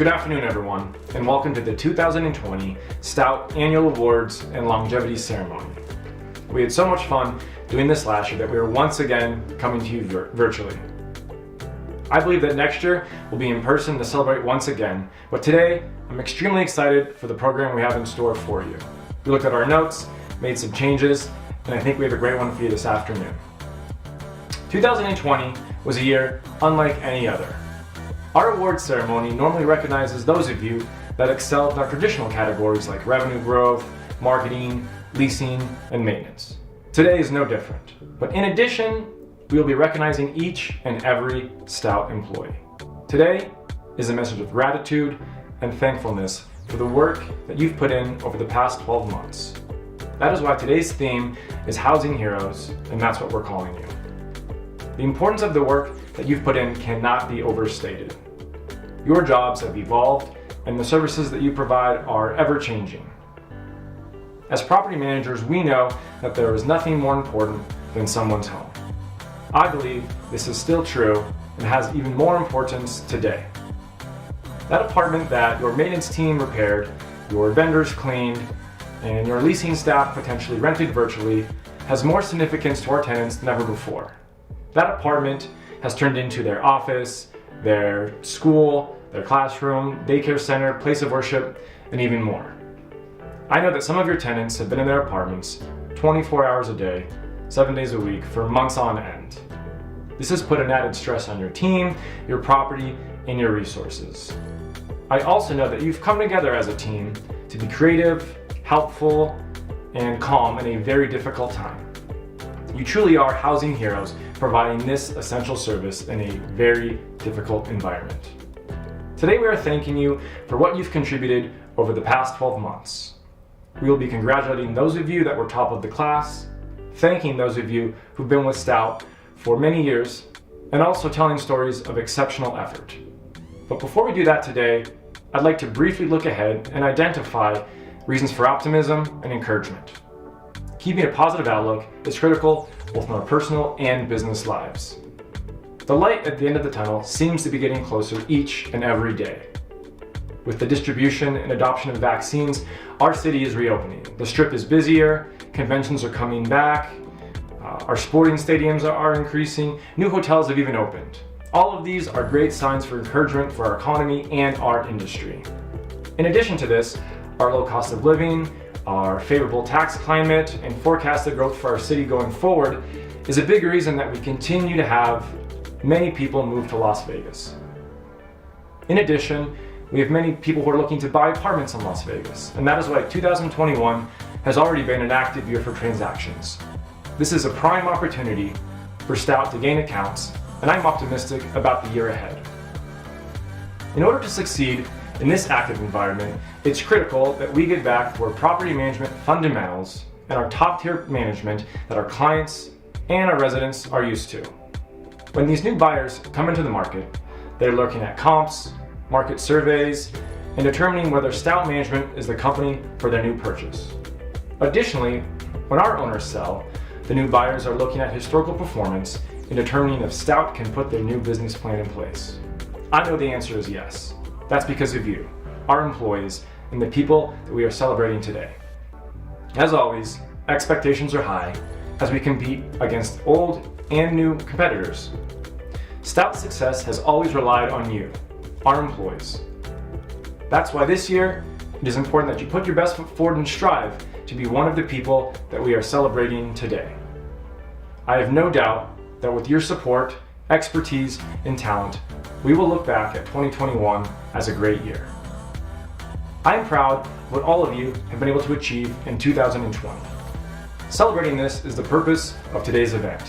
Good afternoon, everyone, and welcome to the 2020 Stout Annual Awards and Longevity Ceremony. We had so much fun doing this last year that we are once again coming to you virtually. I believe that next year we'll be in person to celebrate once again, but today I'm extremely excited for the program we have in store for you. We looked at our notes, made some changes, and I think we have a great one for you this afternoon. 2020 was a year unlike any other. Our awards ceremony normally recognizes those of you that excelled in our traditional categories like revenue growth, marketing, leasing, and maintenance. Today is no different, but in addition, we will be recognizing each and every Stout employee. Today is a message of gratitude and thankfulness for the work that you've put in over the past 12 months. That is why today's theme is Housing Heroes, and that's what we're calling you. The importance of the work that you've put in cannot be overstated. Your jobs have evolved, and the services that you provide are ever-changing. As property managers, we know that there is nothing more important than someone's home. I believe this is still true and has even more importance today. That apartment that your maintenance team repaired, your vendors cleaned, and your leasing staff potentially rented virtually has more significance to our tenants than ever before. That apartment has turned into their office, their school, their classroom, daycare center, place of worship, and even more. I know that some of your tenants have been in their apartments 24 hours a day, 7 days a week for months on end. This has put an added stress on your team, your property, and your resources. I also know that you've come together as a team to be creative, helpful, and calm in a very difficult time. You truly are housing heroes, providing this essential service in a very difficult environment. Today we are thanking you for what you've contributed over the past 12 months. We will be congratulating those of you that were top of the class, thanking those of you who've been with Stout for many years, and also telling stories of exceptional effort. But before we do that today, I'd like to briefly look ahead and identify reasons for optimism and encouragement. Keeping a positive outlook is critical both in our personal and business lives. The light at the end of the tunnel seems to be getting closer each and every day. With the distribution and adoption of vaccines, our city is reopening. The Strip is busier, conventions are coming back, our sporting stadiums are increasing, new hotels have even opened. All of these are great signs for encouragement for our economy and our industry. In addition to this, our low cost of living, our favorable tax climate, and forecasted growth for our city going forward is a big reason that we continue to have many people move to Las Vegas. In addition, we have many people who are looking to buy apartments in Las Vegas, and that is why 2021 has already been an active year for transactions. This is a prime opportunity for Stout to gain accounts, and I'm optimistic about the year ahead. In order to succeed in this active environment, it's critical that we get back to our property management fundamentals and our top-tier management that our clients and our residents are used to. When these new buyers come into the market, they're looking at comps, market surveys, and determining whether Stout Management is the company for their new purchase. Additionally, when our owners sell, the new buyers are looking at historical performance and determining if Stout can put their new business plan in place. I know the answer is yes. That's because of you, our employees, and the people that we are celebrating today. As always, expectations are high as we compete against old and new competitors. Stout's success has always relied on you, our employees. That's why this year, it is important that you put your best foot forward and strive to be one of the people that we are celebrating today. I have no doubt that with your support, expertise, and talent, we will look back at 2021 as a great year. I am proud of what all of you have been able to achieve in 2020. Celebrating this is the purpose of today's event.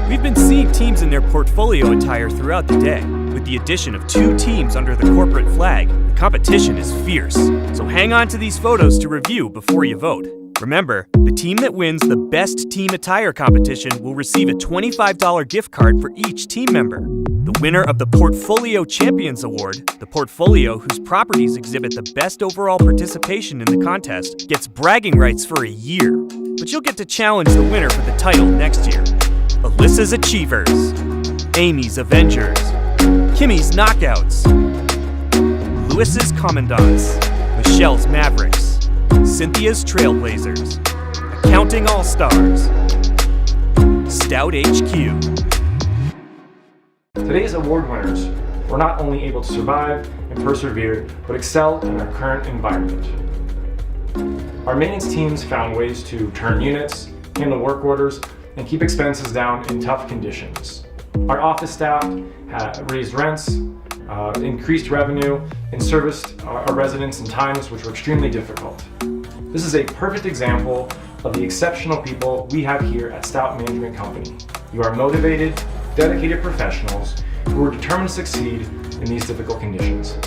We've been seeing teams in their portfolio attire throughout the day. With the addition of 2 teams under the corporate flag, the competition is fierce. So hang on to these photos to review before you vote. Remember, the team that wins the Best Team Attire competition will receive a $25 gift card for each team member. The winner of the Portfolio Champions Award, the portfolio whose properties exhibit the best overall participation in the contest, gets bragging rights for a year. But you'll get to challenge the winner for the title next year. Alyssa's Achievers, Amy's Avengers, Kimmy's Knockouts, Lewis's Commandants, Michelle's Mavericks, Cynthia's Trailblazers, Accounting All-Stars, Stout HQ. Today's award winners were not only able to survive and persevere, but excel in their current environment. Our maintenance teams found ways to turn units, handle work orders, and keep expenses down in tough conditions. Our office staff had raised rents, increased revenue, and serviced our residents in times which were extremely difficult. This is a perfect example of the exceptional people we have here at Stout Management Company. You are motivated, dedicated professionals who are determined to succeed in these difficult conditions.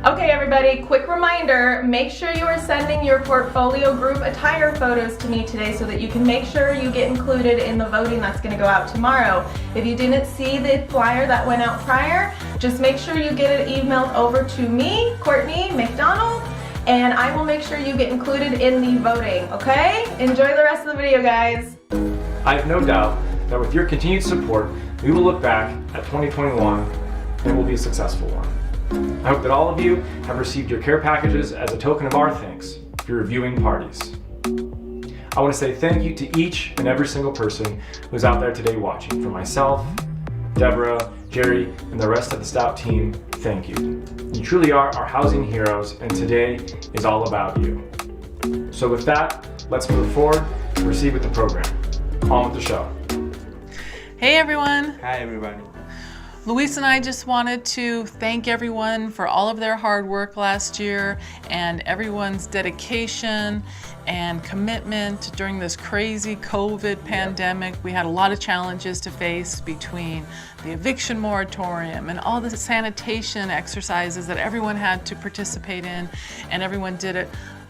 Okay everybody, quick reminder, make sure you are sending your portfolio group attire photos to me today so that you can make sure you get included in the voting that's going to go out tomorrow. If you didn't see the flyer that went out prior, just make sure you get it emailed over to me, Courtney McDonald, and I will make sure you get included in the voting, okay? Enjoy the rest of the video, guys. I have no doubt that with your continued support, we will look back at 2021 and it will be a successful one. I hope that all of you have received your care packages as a token of our thanks for your viewing parties. I want to say thank you to each and every single person who's out there today watching. For myself, Deborah, Jerry, and the rest of the Stout team, thank you. You truly are our housing heroes, and today is all about you. So with that, let's move forward and proceed with the program. On with the show. Hey everyone. Hi everybody. Luis and I just wanted to thank everyone for all of their hard work last year and everyone's dedication and commitment during this crazy COVID pandemic. We had a lot of challenges to face between the eviction moratorium and all the sanitation exercises that everyone had to participate in, and everyone did it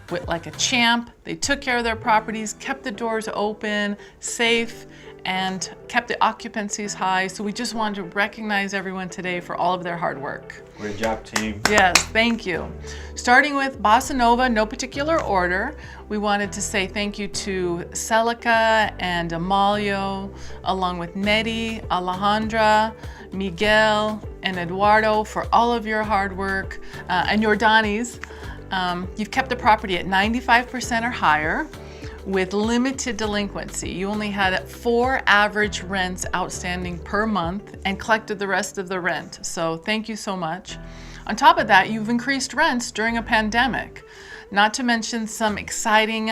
with like a champ. They took care of their properties, kept the doors open, safe, and kept the occupancies high. So we just wanted to recognize everyone today for all of their hard work. Great job, team. Yes, thank you. Starting with Bossa Nova, no particular order, we wanted to say thank you to Celica and Amalio, along with Nettie, Alejandra, Miguel, and Eduardo for all of your hard work, and your Donnies. You've kept the property at 95% or higher with limited delinquency. You only had 4 average rents outstanding per month and collected the rest of the rent. So thank you so much. On top of that, you've increased rents during a pandemic. Not to mention some exciting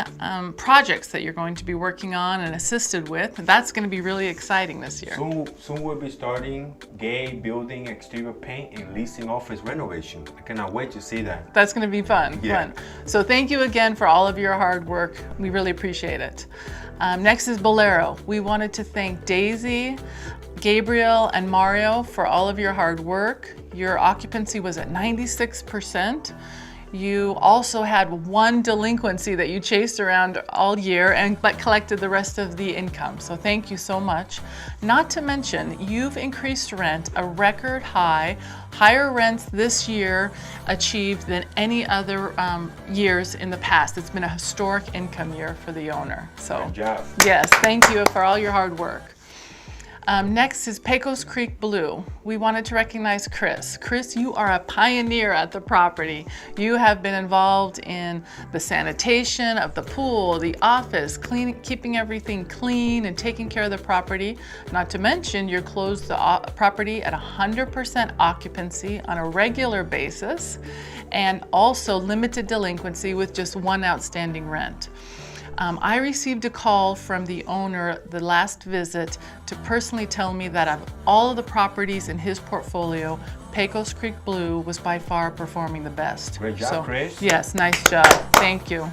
projects that you're going to be working on and assisted with. That's going to be really exciting this year. Soon we'll be starting gay building exterior paint and leasing office renovation. I cannot wait to see that. That's going to be fun. So thank you again for all of your hard work. We really appreciate it. Next is Bolero. We wanted to thank Daisy, Gabriel, and Mario for all of your hard work. Your occupancy was at 96%. You also had 1 delinquency that you chased around all year but collected the rest of the income. So thank you so much. Not to mention, you've increased rent a record high, higher rents this year achieved than any other years in the past. It's been a historic income year for the owner. So Good job. yes, thank you for all your hard work. Next is Pecos Creek Blue. We wanted to recognize Chris. Chris, you are a pioneer at the property. You have been involved in the sanitation of the pool, the office, keeping everything clean and taking care of the property. Not to mention, you closed the property at 100% occupancy on a regular basis, and also limited delinquency with just 1 outstanding rent. I received a call from the owner the last visit to personally tell me that of all of the properties in his portfolio, Pecos Creek Blue was by far performing the best. Great job, Chris. Yes, nice job. Thank you.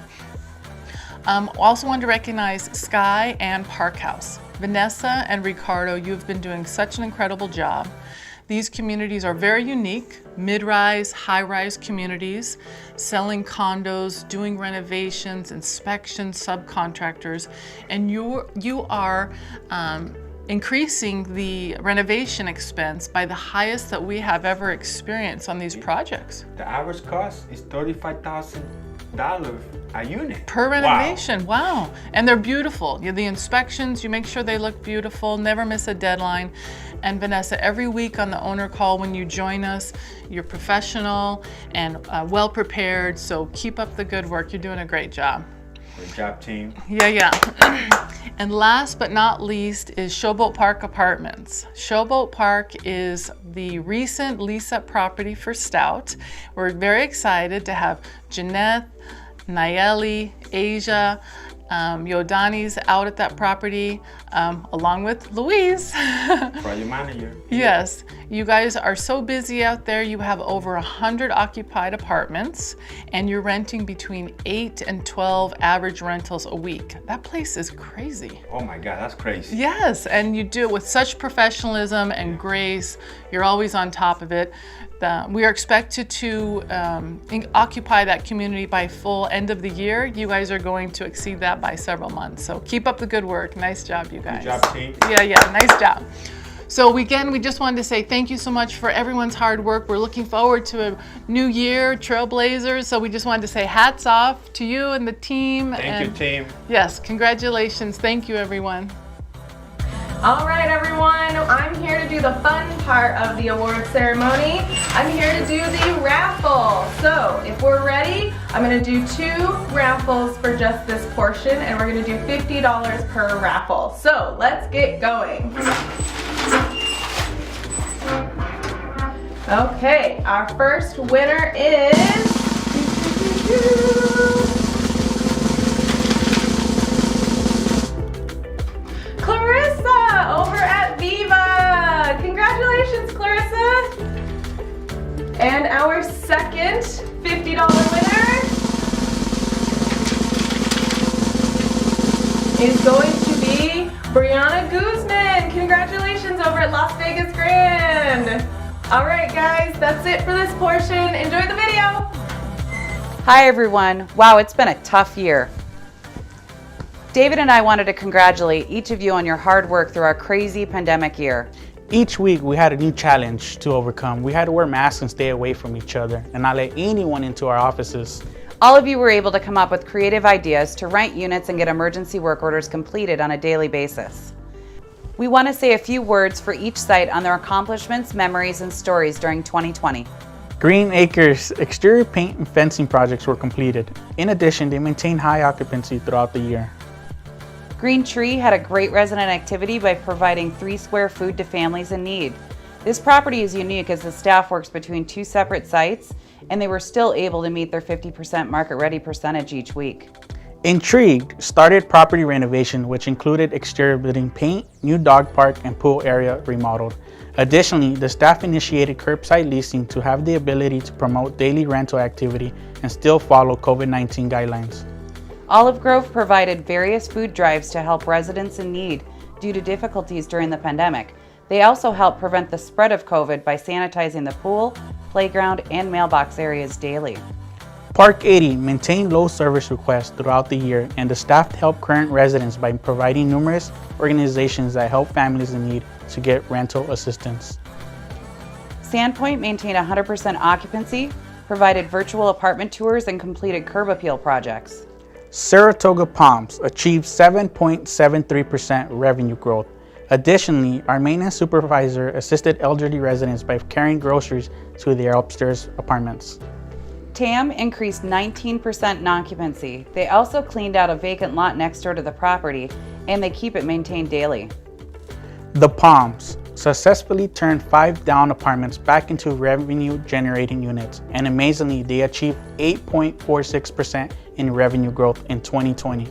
Also wanted to recognize Sky and Park House. Vanessa and Ricardo, you've been doing such an incredible job. These communities are very unique, mid-rise, high-rise communities, selling condos, doing renovations, inspections, subcontractors, and you are increasing the renovation expense by the highest that we have ever experienced on these projects. The average cost is $35,000 a unit. Per renovation, wow. And they're beautiful. The inspections, you make sure they look beautiful, never miss a deadline. And Vanessa, every week on the owner call when you join us, you're professional and well prepared, so keep up the good work. You're doing a great job. Great job, team. Yeah. And last but not least is Showboat Park Apartments. Showboat Park is the recent lease-up property for Stout. We're very excited to have Jeanette, Nayeli, Asia, Yodani's out at that property, along with Louise. Project manager. Yes, you guys are so busy out there. You have over 100 occupied apartments and you're renting between 8 and 12 average rentals a week. That place is crazy. Oh my God, that's crazy. Yes, and you do it with such professionalism and grace. You're always on top of it. We are expected to occupy that community by full end of the year. You guys are going to exceed that by several months. So keep up the good work. Nice job, you guys. Good job, team. Yeah, nice job. So again, we just wanted to say thank you so much for everyone's hard work. We're looking forward to a new year, Trailblazers. So we just wanted to say hats off to you and the team. Thank you, team. Yes, congratulations. Thank you, everyone. All right, everyone, I'm here to do the fun part of the award ceremony. I'm here to do the raffle. So if we're ready, I'm gonna do 2 raffles for just this portion, and we're gonna do $50 per raffle. So let's get going. Okay, our first winner is Clarissa over at Viva. Congratulations, Clarissa. And our second $50 winner is going to be Brianna Guzman. Congratulations over at Las Vegas Grand. All right, guys, that's it for this portion. Enjoy the video. Hi, everyone. Wow, it's been a tough year. David and I wanted to congratulate each of you on your hard work through our crazy pandemic year. Each week we had a new challenge to overcome. We had to wear masks and stay away from each other and not let anyone into our offices. All of you were able to come up with creative ideas to rent units and get emergency work orders completed on a daily basis. We want to say a few words for each site on their accomplishments, memories, and stories during 2020. Green Acres exterior paint and fencing projects were completed. In addition, they maintained high occupancy throughout the year. Green Tree had a great resident activity by providing 3 square food to families in need. This property is unique as the staff works between 2 separate sites and they were still able to meet their 50% market ready percentage each week. Intrigued started property renovation, which included exterior building paint, new dog park, and pool area remodeled. Additionally, the staff initiated curbside leasing to have the ability to promote daily rental activity and still follow COVID-19 guidelines. Olive Grove provided various food drives to help residents in need due to difficulties during the pandemic. They also helped prevent the spread of COVID by sanitizing the pool, playground, and mailbox areas daily. Park 80 maintained low service requests throughout the year, and the staff helped current residents by providing numerous organizations that help families in need to get rental assistance. Sandpoint maintained 100% occupancy, provided virtual apartment tours, and completed curb appeal projects. Saratoga Palms achieved 7.73% revenue growth. Additionally, our maintenance supervisor assisted elderly residents by carrying groceries to their upstairs apartments. TAM increased 19% in occupancy. They also cleaned out a vacant lot next door to the property, and they keep it maintained daily. The Palms successfully turned 5 down apartments back into revenue-generating units, and amazingly, they achieved 8.46% in revenue growth in 2020.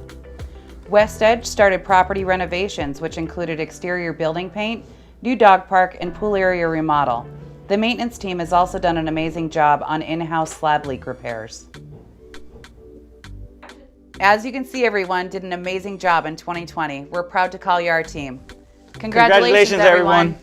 West Edge started property renovations, which included exterior building paint, new dog park, and pool area remodel. The maintenance team has also done an amazing job on in-house slab leak repairs. As you can see, everyone did an amazing job in 2020. We're proud to call you our team. Congratulations, everyone.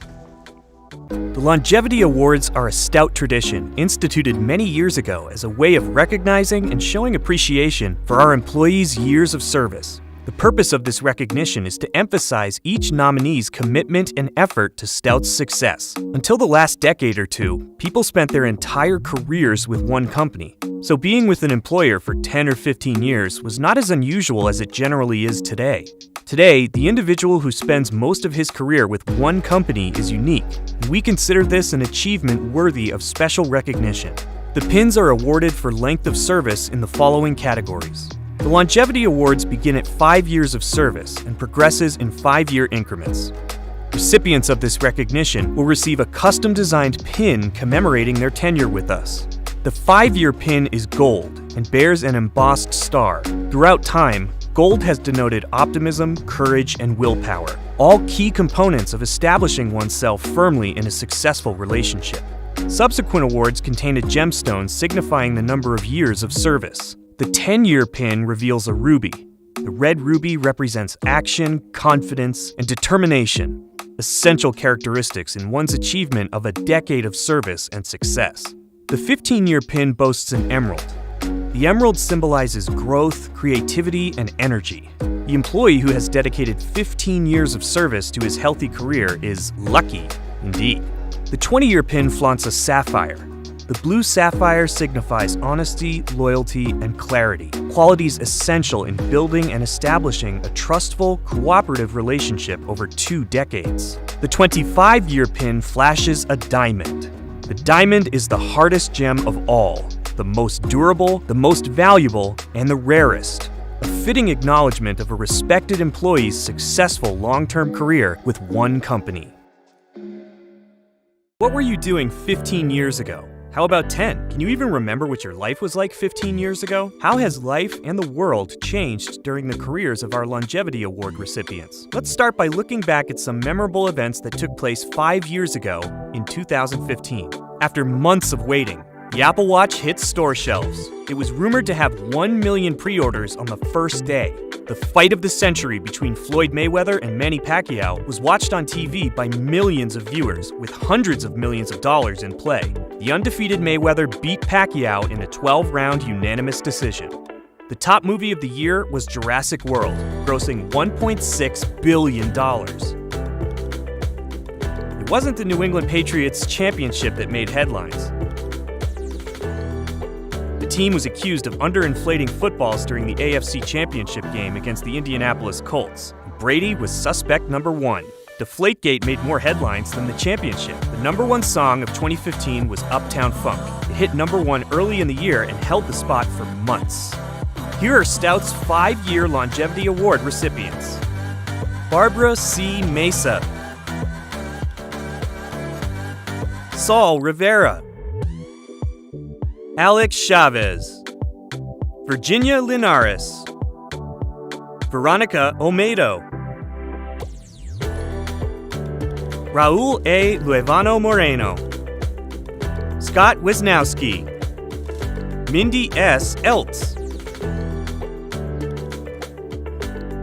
The Longevity Awards are a Stout tradition instituted many years ago as a way of recognizing and showing appreciation for our employees' years of service. The purpose of this recognition is to emphasize each nominee's commitment and effort to Stout's success. Until the last decade or two, people spent their entire careers with one company. So being with an employer for 10 or 15 years was not as unusual as it generally is today. Today, the individual who spends most of his career with one company is unique, and we consider this an achievement worthy of special recognition. The pins are awarded for length of service in the following categories. The longevity awards begin at 5 years of service and progresses in 5-year increments. Recipients of this recognition will receive a custom-designed pin commemorating their tenure with us. The 5-year pin is gold and bears an embossed star. Throughout time, gold has denoted optimism, courage, and willpower, all key components of establishing oneself firmly in a successful relationship. Subsequent awards contain a gemstone signifying the number of years of service. The 10-year pin reveals a ruby. The red ruby represents action, confidence, and determination, essential characteristics in one's achievement of a decade of service and success. The 15-year pin boasts an emerald. The emerald symbolizes growth, creativity, and energy. The employee who has dedicated 15 years of service to his healthy career is lucky indeed. The 20-year pin flaunts a sapphire. The blue sapphire signifies honesty, loyalty, and clarity, qualities essential in building and establishing a trustful, cooperative relationship over 2 decades. The 25-year pin flashes a diamond. The diamond is the hardest gem of all, the most durable, the most valuable, and the rarest. A fitting acknowledgement of a respected employee's successful long-term career with one company. What were you doing 15 years ago? How about 10? Can you even remember what your life was like 15 years ago? How has life and the world changed during the careers of our Longevity Award recipients? Let's start by looking back at some memorable events that took place 5 years ago in 2015. After months of waiting, the Apple Watch hit store shelves. It was rumored to have 1 million pre-orders on the first day. The fight of the century between Floyd Mayweather and Manny Pacquiao was watched on TV by millions of viewers, with hundreds of millions of dollars in play. The undefeated Mayweather beat Pacquiao in a 12-round unanimous decision. The top movie of the year was Jurassic World, grossing $1.6 billion. It wasn't the New England Patriots championship that made headlines. The team was accused of underinflating footballs during the AFC Championship game against the Indianapolis Colts. Brady was suspect number 1. Deflategate made more headlines than the championship. The number 1 song of 2015 was Uptown Funk. It hit number 1 early in the year and held the spot for months. Here are Stout's 5-year Longevity Award recipients. Barbara C. Mesa, Saul Rivera, Alex Chavez, Virginia Linares, Veronica Olmedo, Raul A. Luevano Moreno, Scott Wisnowski, Mindy S. Eltz,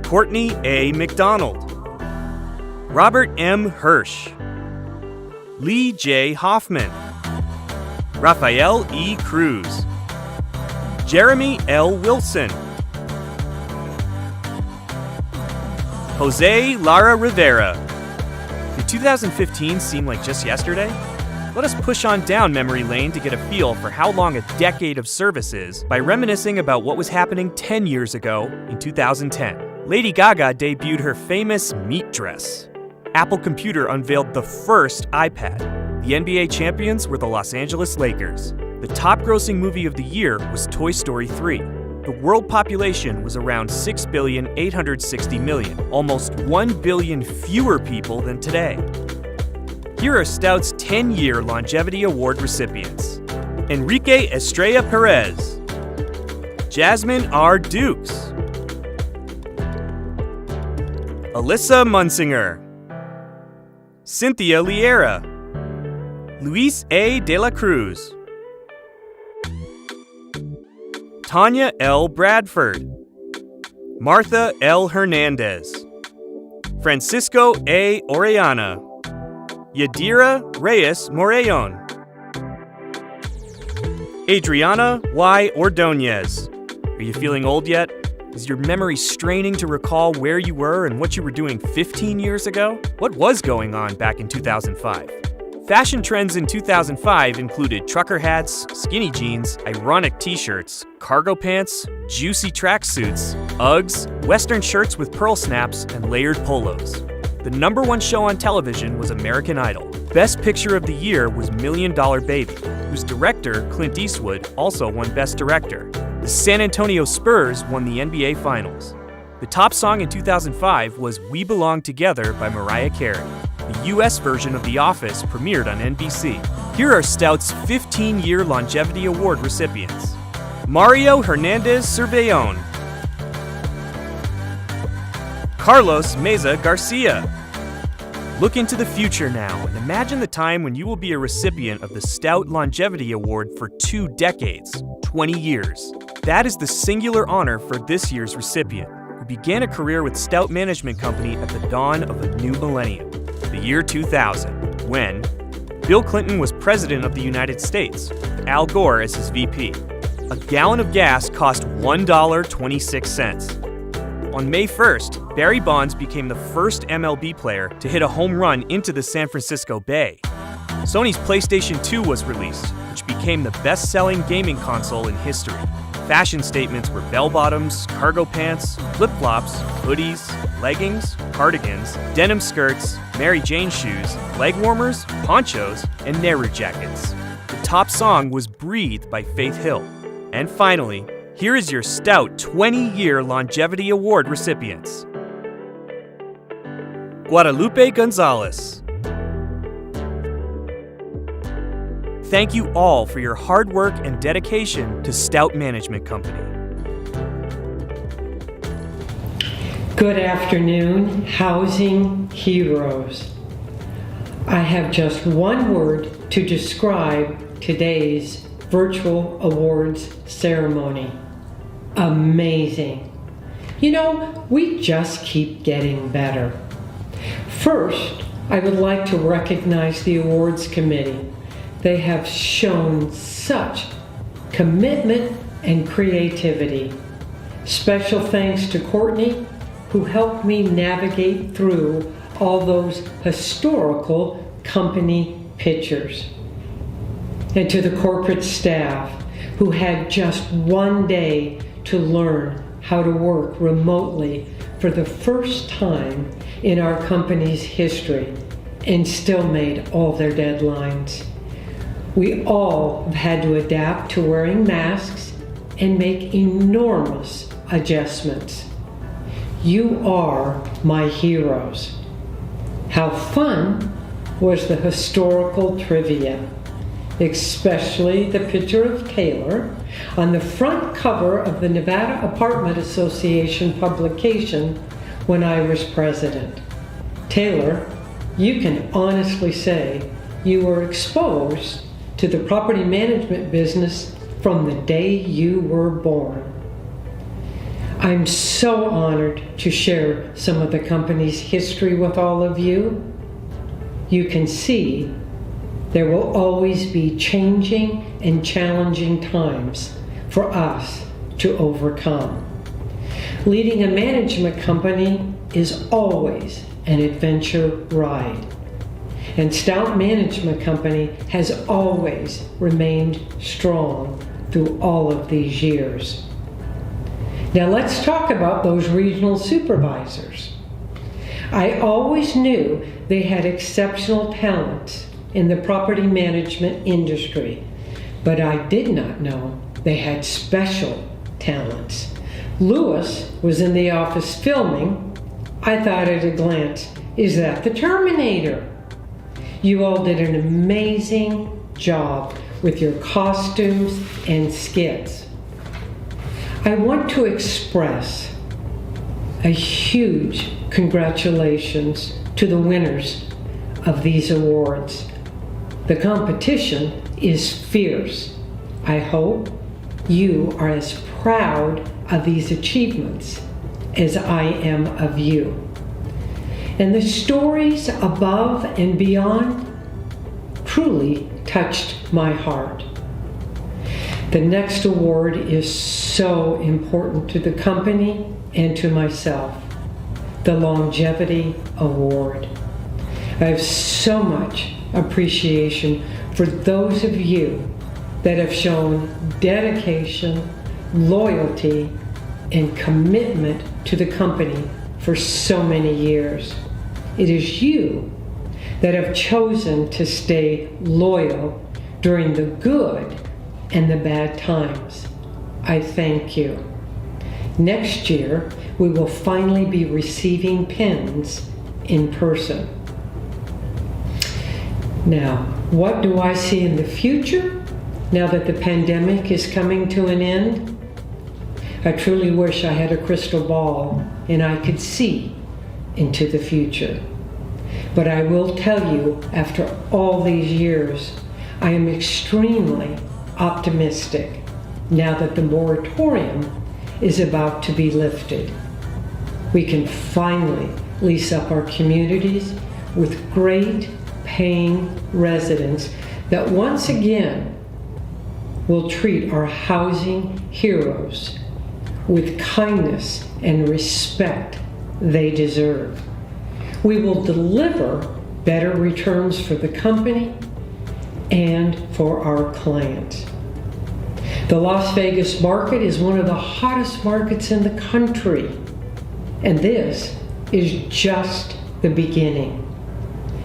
Courtney A. McDonald, Robert M. Hirsch, Lee J. Hoffman, Rafael E. Cruz, Jeremy L. Wilson, Jose Lara Rivera. Did 2015 seem like just yesterday? Let us push on down memory lane to get a feel for how long a decade of service is by reminiscing about what was happening 10 years ago in 2010. Lady Gaga debuted her famous meat dress. Apple Computer unveiled the first iPad. The NBA champions were the Los Angeles Lakers. The top-grossing movie of the year was Toy Story 3. The world population was around 6,860,000,000, almost 1 billion fewer people than today. Here are Stout's 10-year Longevity Award recipients. Enrique Estrella Perez, Jasmine R. Dukes, Alyssa Munsinger, Cynthia Liera, Luis A. de la Cruz, Tanya L. Bradford, Martha L. Hernandez, Francisco A. Orellana, Yadira Reyes Morellon, Adriana Y. Ordonez. Are you feeling old yet? Is your memory straining to recall where you were and what you were doing 15 years ago? What was going on back in 2005? Fashion trends in 2005 included trucker hats, skinny jeans, ironic t-shirts, cargo pants, juicy tracksuits, Uggs, Western shirts with pearl snaps, and layered polos. The #1 show on television was American Idol. Best Picture of the Year was $1 Million Baby, whose director, Clint Eastwood, also won Best Director. The San Antonio Spurs won the NBA Finals. The top song in 2005 was We Belong Together by Mariah Carey. The US version of The Office premiered on NBC. Here are Stout's 15-year Longevity Award recipients. Mario Hernandez Cervellón, Carlos Meza Garcia. Look into the future now and imagine the time when you will be a recipient of the Stout Longevity Award for 2 decades, 20 years. That is the singular honor for this year's recipient, who began a career with Stout Management Company at the dawn of a new millennium, the year 2000, when Bill Clinton was President of the United States, with Al Gore as his VP. A gallon of gas cost $1.26. On May 1st, Barry Bonds became the first MLB player to hit a home run into the San Francisco Bay. Sony's PlayStation 2 was released, which became the best-selling gaming console in history. Fashion statements were bell-bottoms, cargo pants, flip-flops, hoodies, leggings, cardigans, denim skirts, Mary Jane shoes, leg warmers, ponchos, and Nehru jackets. The top song was Breathe by Faith Hill. And finally, here is your Stout 20-year Longevity Award recipients. Guadalupe Gonzalez. Thank you all for your hard work and dedication to Stout Management Company. Good afternoon, housing heroes. I have just one word to describe today's virtual awards ceremony. Amazing. You know, we just keep getting better. First, I would like to recognize the awards committee. They have shown such commitment and creativity. Special thanks to Courtney, who helped me navigate through all those historical company pictures. And to the corporate staff, who had just one day to learn how to work remotely for the first time in our company's history and still made all their deadlines. We all have had to adapt to wearing masks and make enormous adjustments. You are my heroes. How fun was the historical trivia, especially the picture of Taylor on the front cover of the Nevada Apartment Association publication when I was president. Taylor, you can honestly say you were exposed to the property management business from the day you were born. I'm so honored to share some of the company's history with all of you. You can see there will always be changing and challenging times for us to overcome. Leading a management company is always an adventure ride. And Stout Management Company has always remained strong through all of these years. Now let's talk about those regional supervisors. I always knew they had exceptional talents in the property management industry, but I did not know they had special talents. Lewis was in the office filming. I thought at a glance, is that the Terminator? You all did an amazing job with your costumes and skits. I want to express a huge congratulations to the winners of these awards. The competition is fierce. I hope you are as proud of these achievements as I am of you. And the stories above and beyond truly touched my heart. The next award is so important to the company and to myself, the Longevity Award. I have so much appreciation for those of you that have shown dedication, loyalty, and commitment to the company for so many years. It is you that have chosen to stay loyal during the good and the bad times. I thank you. Next year, we will finally be receiving pins in person. Now, what do I see in the future now that the pandemic is coming to an end? I truly wish I had a crystal ball and I could see into the future. But I will tell you, after all these years, I am extremely optimistic now that the moratorium is about to be lifted. We can finally lease up our communities with great paying residents that once again will treat our housing heroes with kindness and respect they deserve. We will deliver better returns for the company and for our clients. The Las Vegas market is one of the hottest markets in the country, and this is just the beginning.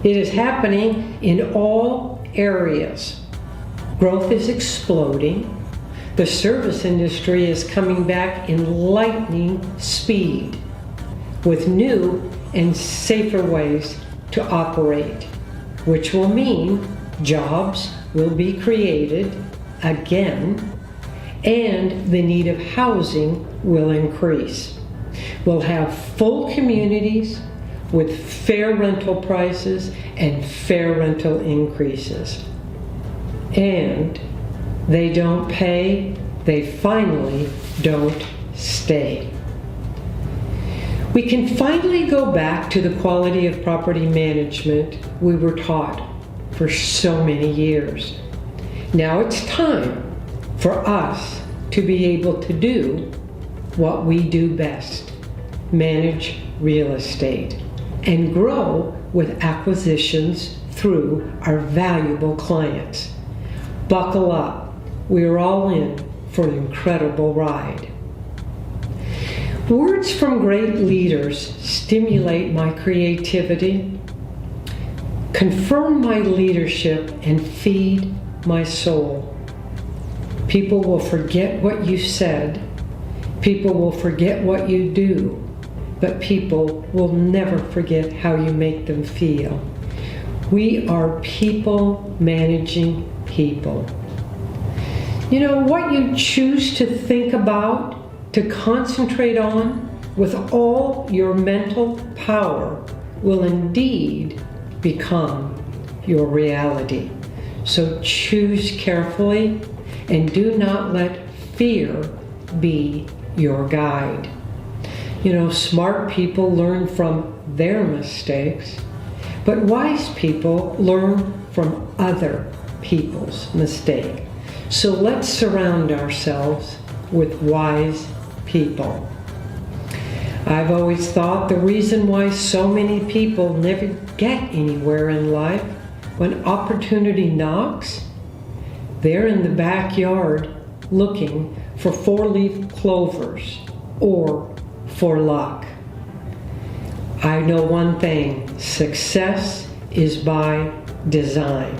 It is happening in all areas. Growth is exploding. The service industry is coming back in lightning speed with new and safer ways to operate, which will mean jobs will be created again and the need of housing will increase. We'll have full communities with fair rental prices and fair rental increases. And they don't pay, they finally don't stay. We can finally go back to the quality of property management we were taught for so many years. Now it's time for us to be able to do what we do best, manage real estate, and grow with acquisitions through our valuable clients. Buckle up, we're all in for an incredible ride. Words from great leaders stimulate my creativity, confirm my leadership, and feed my soul. People will forget what you said, people will forget what you do, but people will never forget how you make them feel. We are people managing people. You know, what you choose to think about, to concentrate on with all your mental power will indeed become your reality. So choose carefully and do not let fear be your guide. You know, smart people learn from their mistakes, but wise people learn from other people's mistakes. So let's surround ourselves with wise people. I've always thought the reason why so many people never get anywhere in life, when opportunity knocks, they're in the backyard looking for four-leaf clovers or for luck. I know one thing, success is by design.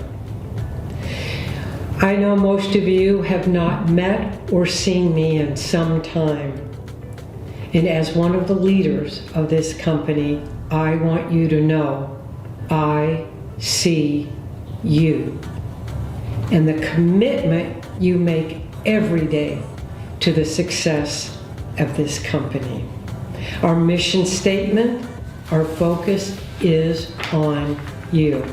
I know most of you have not met or seen me in some time. And as one of the leaders of this company, I want you to know I see you and the commitment you make every day to the success of this company. Our mission statement, our focus is on you.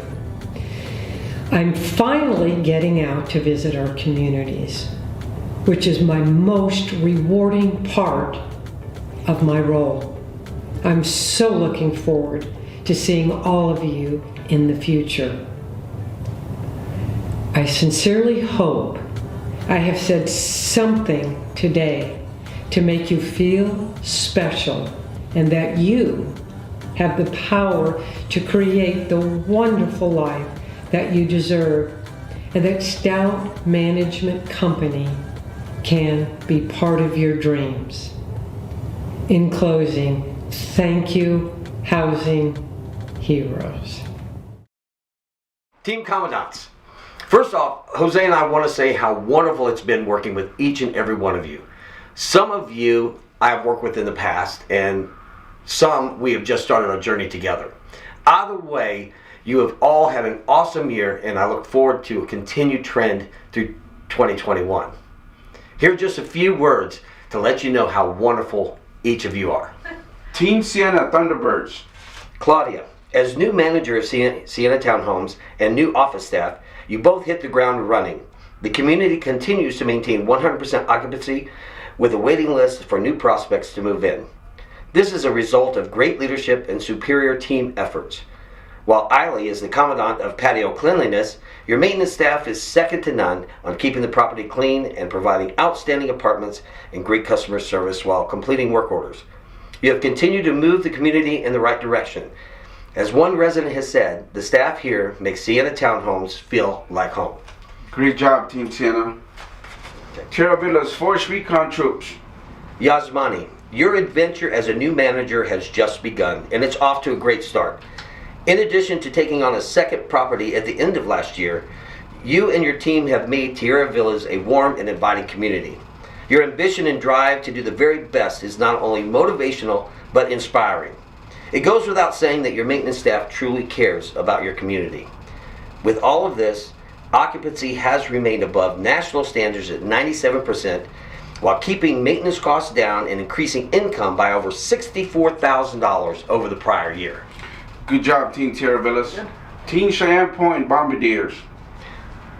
I'm finally getting out to visit our communities, which is my most rewarding part of my role. I'm so looking forward to seeing all of you in the future. I sincerely hope I have said something today to make you feel special and that you have the power to create the wonderful life that you deserve, and that Stout Management Company can be part of your dreams. In closing, thank you, Housing Heroes. Team Commandants. First off, Jose and I want to say how wonderful it's been working with each and every one of you. Some of you I have worked with in the past, and some we have just started our journey together. Either way, you have all had an awesome year, and I look forward to a continued trend through 2021. Here are just a few words to let you know how wonderful each of you are. Team Sienna Thunderbirds. Claudia, as new manager of Sienna Townhomes and new office staff, you both hit the ground running. The community continues to maintain 100% occupancy with a waiting list for new prospects to move in. This is a result of great leadership and superior team efforts. While Eiley is the commandant of patio cleanliness, your maintenance staff is second to none on keeping the property clean and providing outstanding apartments and great customer service while completing work orders. You have continued to move the community in the right direction. As one resident has said, the staff here makes Sienna Townhomes feel like home. Great job, Team Sienna. Terra Villa's Force Recon Troops. Yasmani, your adventure as a new manager has just begun, and it's off to a great start. In addition to taking on a second property at the end of last year, you and your team have made Tierra Villas a warm and inviting community. Your ambition and drive to do the very best is not only motivational, but inspiring. It goes without saying that your maintenance staff truly cares about your community. With all of this, occupancy has remained above national standards at 97%, while keeping maintenance costs down and increasing income by over $64,000 over the prior year. Good job, Team Terra Villas. Team Cheyenne Point Bombardiers.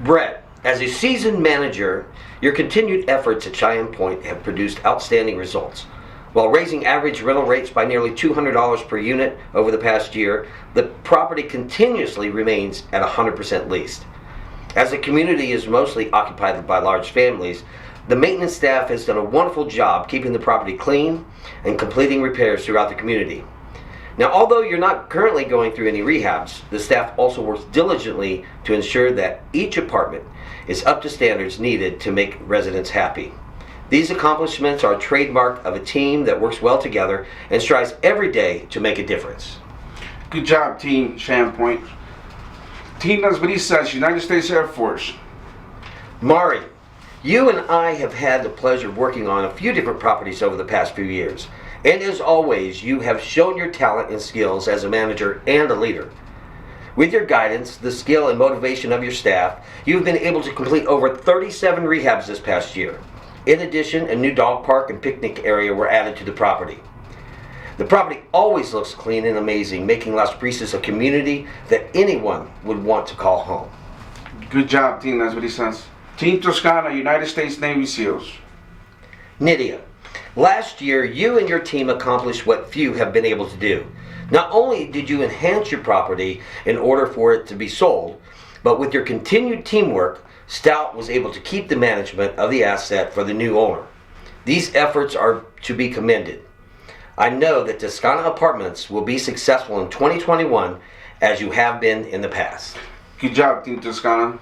Brett, as a seasoned manager, your continued efforts at Cheyenne Point have produced outstanding results. While raising average rental rates by nearly $200 per unit over the past year, the property continuously remains at 100% leased. As the community is mostly occupied by large families, the maintenance staff has done a wonderful job keeping the property clean and completing repairs throughout the community. Now, although you're not currently going through any rehabs, the staff also works diligently to ensure that each apartment is up to standards needed to make residents happy. These accomplishments are a trademark of a team that works well together and strives every day to make a difference. Good job, Team Cheyenne Point. Team Las Brisas, United States Air Force. Mari, you and I have had the pleasure of working on a few different properties over the past few years. And as always, you have shown your talent and skills as a manager and a leader. With your guidance, the skill and motivation of your staff, you've been able to complete over 37 rehabs this past year. In addition, a new dog park and picnic area were added to the property. The property always looks clean and amazing, making Las Brisas a community that anyone would want to call home. Good job, Team Las Brisas. Team Toscana, United States Navy SEALs. Nydia, last year you and your team accomplished what few have been able to do. Not only did you enhance your property in order for it to be sold, but with your continued teamwork, Stout was able to keep the management of the asset for the new owner. These efforts are to be commended. I know that Toscana Apartments will be successful in 2021 as you have been in the past. Good job, Team Toscana.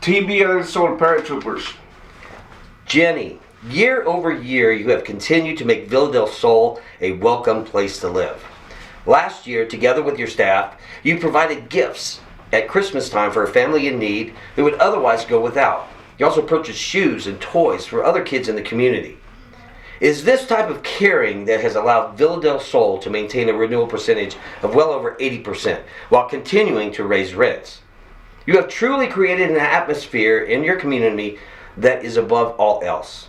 Team Villa del Sol Paratroopers. Jenny, year over year you have continued to make Villa del Sol a welcome place to live. Last year, together with your staff, you provided gifts at Christmas time for a family in need who would otherwise go without. You also purchased shoes and toys for other kids in the community. It is this type of caring that has allowed Villa del Sol to maintain a renewal percentage of well over 80% while continuing to raise rents. You have truly created an atmosphere in your community that is above all else.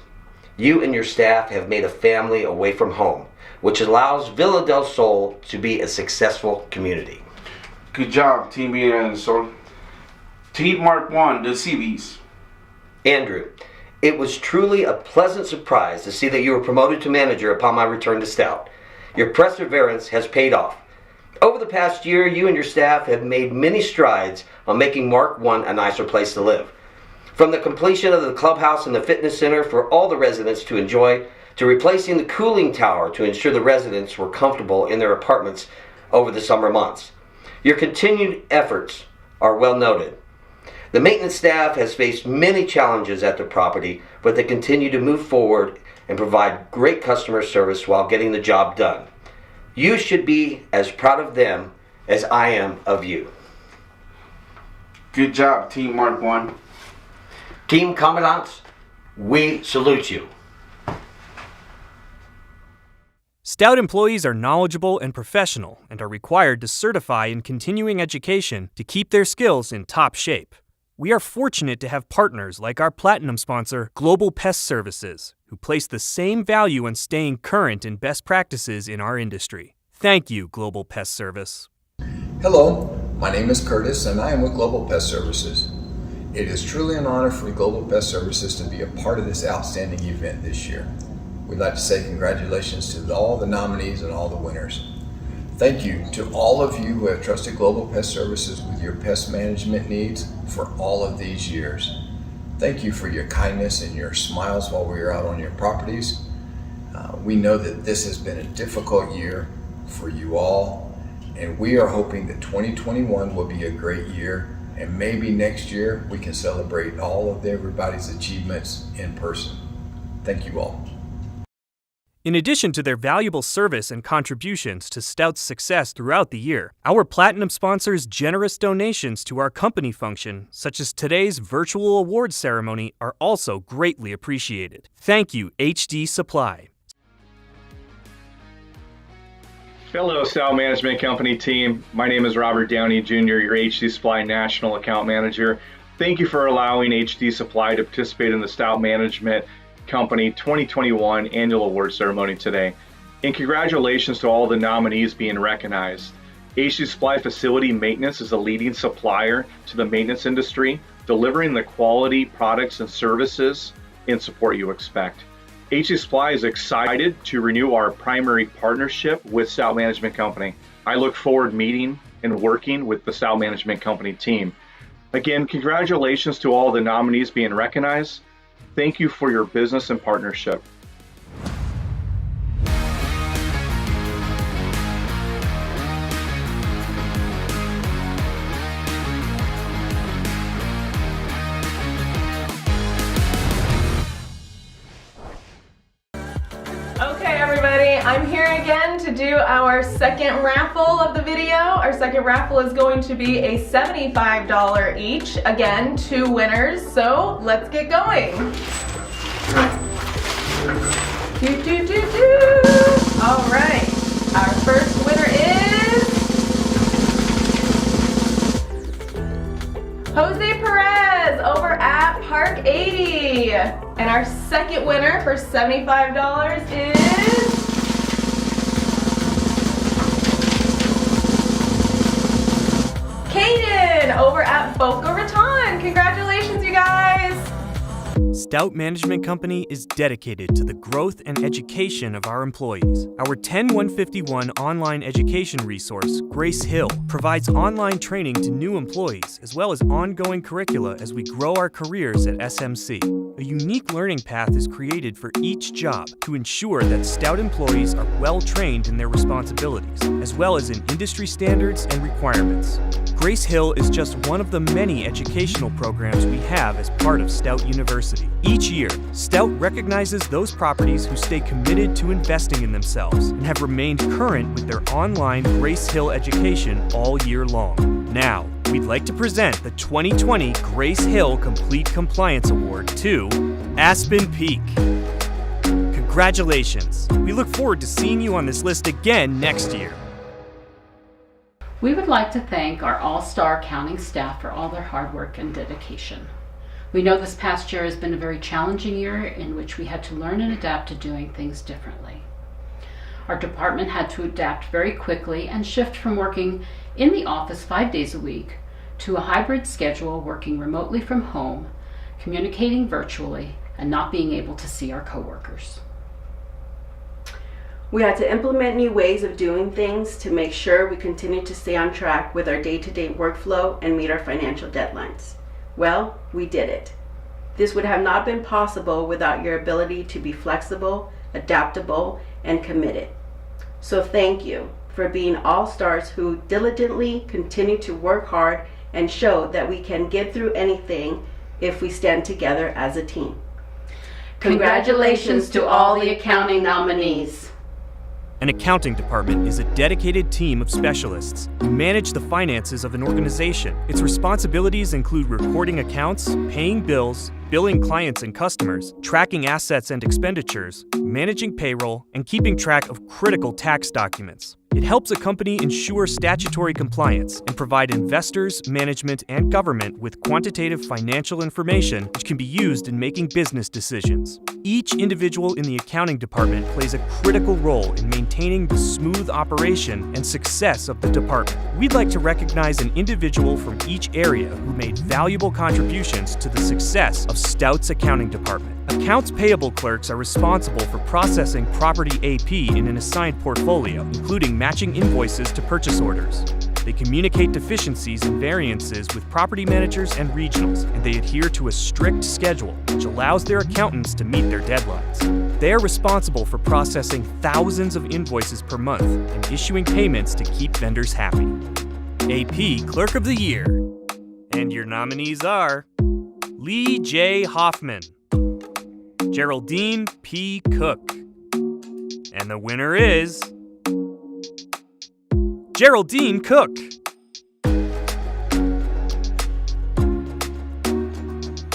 You and your staff have made a family away from home, which allows Villa del Sol to be a successful community. Good job, Team Villa del Sol. Team Mark 1, the CVs. Andrew, it was truly a pleasant surprise to see that you were promoted to manager upon my return to Stout. Your perseverance has paid off. Over the past year, you and your staff have made many strides on making Mark 1 a nicer place to live. From the completion of the clubhouse and the fitness center for all the residents to enjoy, to replacing the cooling tower to ensure the residents were comfortable in their apartments over the summer months. Your continued efforts are well noted. The maintenance staff has faced many challenges at the property, but they continue to move forward and provide great customer service while getting the job done. You should be as proud of them as I am of you. Good job, Team Mark 1. Team Commandants, we salute you. Stout employees are knowledgeable and professional and are required to certify in continuing education to keep their skills in top shape. We are fortunate to have partners like our platinum sponsor, Global Pest Services, who place the same value on staying current in best practices in our industry. Thank you, Global Pest Service. Hello, my name is Curtis and I am with Global Pest Services. It is truly an honor for Global Pest Services to be a part of this outstanding event this year. We'd like to say congratulations to all the nominees and all the winners. Thank you to all of you who have trusted Global Pest Services with your pest management needs for all of these years. Thank you for your kindness and your smiles while we were out on your properties. We know that this has been a difficult year for you all, and we are hoping that 2021 will be a great year, and maybe next year we can celebrate all of everybody's achievements in person. Thank you all. In addition to their valuable service and contributions to Stout's success throughout the year, our Platinum sponsors' generous donations to our company function, such as today's virtual awards ceremony, are also greatly appreciated. Thank you, HD Supply. Fellow Stout Management Company team, my name is Robert Downey Jr., your HD Supply National Account Manager. Thank you for allowing HD Supply to participate in the Stout Management Company 2021 Annual Award Ceremony today. And congratulations to all the nominees being recognized. HD Supply Facility Maintenance is a leading supplier to the maintenance industry, delivering the quality products and services and support you expect. HD Supply is excited to renew our primary partnership with Stout Management Company. I look forward to meeting and working with the Stout Management Company team. Again, congratulations to all the nominees being recognized. Thank you for your business and partnership. Okay, everybody, I'm here again to do our second raffle of the video. Our second raffle is going to be a $75 each. Again, 2 winners, so let's get going. All right, our first winner is Jose Perez over at Park 80. And our second winner for $75 is Kaden over at Boca Raton. Congratulations, you guys. Stout Management Company is dedicated to the growth and education of our employees. Our 10151 online education resource, Grace Hill, provides online training to new employees as well as ongoing curricula as we grow our careers at SMC. A unique learning path is created for each job to ensure that Stout employees are well trained in their responsibilities, as well as in industry standards and requirements. Grace Hill is just one of the many educational programs we have as part of Stout University. Each year, Stout recognizes those properties who stay committed to investing in themselves and have remained current with their online Grace Hill education all year long. Now, we'd like to present the 2020 Grace Hill Complete Compliance Award to Aspen Peak. Congratulations! We look forward to seeing you on this list again next year. We would like to thank our all-star accounting staff for all their hard work and dedication. We know this past year has been a very challenging year in which we had to learn and adapt to doing things differently. Our department had to adapt very quickly and shift from working in the office 5 days a week to a hybrid schedule, working remotely from home, communicating virtually, and not being able to see our coworkers. We had to implement new ways of doing things to make sure we continue to stay on track with our day-to-day workflow and meet our financial deadlines. Well, we did it. This would have not been possible without your ability to be flexible, adaptable, and committed. So thank you for being all-stars who diligently continue to work hard and show that we can get through anything if we stand together as a team. Congratulations to all the accounting nominees. An accounting department is a dedicated team of specialists who manage the finances of an organization. Its responsibilities include recording accounts, paying bills, billing clients and customers, tracking assets and expenditures, managing payroll, and keeping track of critical tax documents. It helps a company ensure statutory compliance and provide investors, management, and government with quantitative financial information which can be used in making business decisions. Each individual in the accounting department plays a critical role in maintaining the smooth operation and success of the department. We'd like to recognize an individual from each area who made valuable contributions to the success of Stout's accounting department. Accounts payable clerks are responsible for processing property AP in an assigned portfolio, including matching invoices to purchase orders. They communicate deficiencies and variances with property managers and regionals, and they adhere to a strict schedule, which allows their accountants to meet their deadlines. They are responsible for processing thousands of invoices per month and issuing payments to keep vendors happy. AP Clerk of the Year. And your nominees are Lee J. Hoffman, Geraldine P. Cook, and the winner is Geraldine Cook.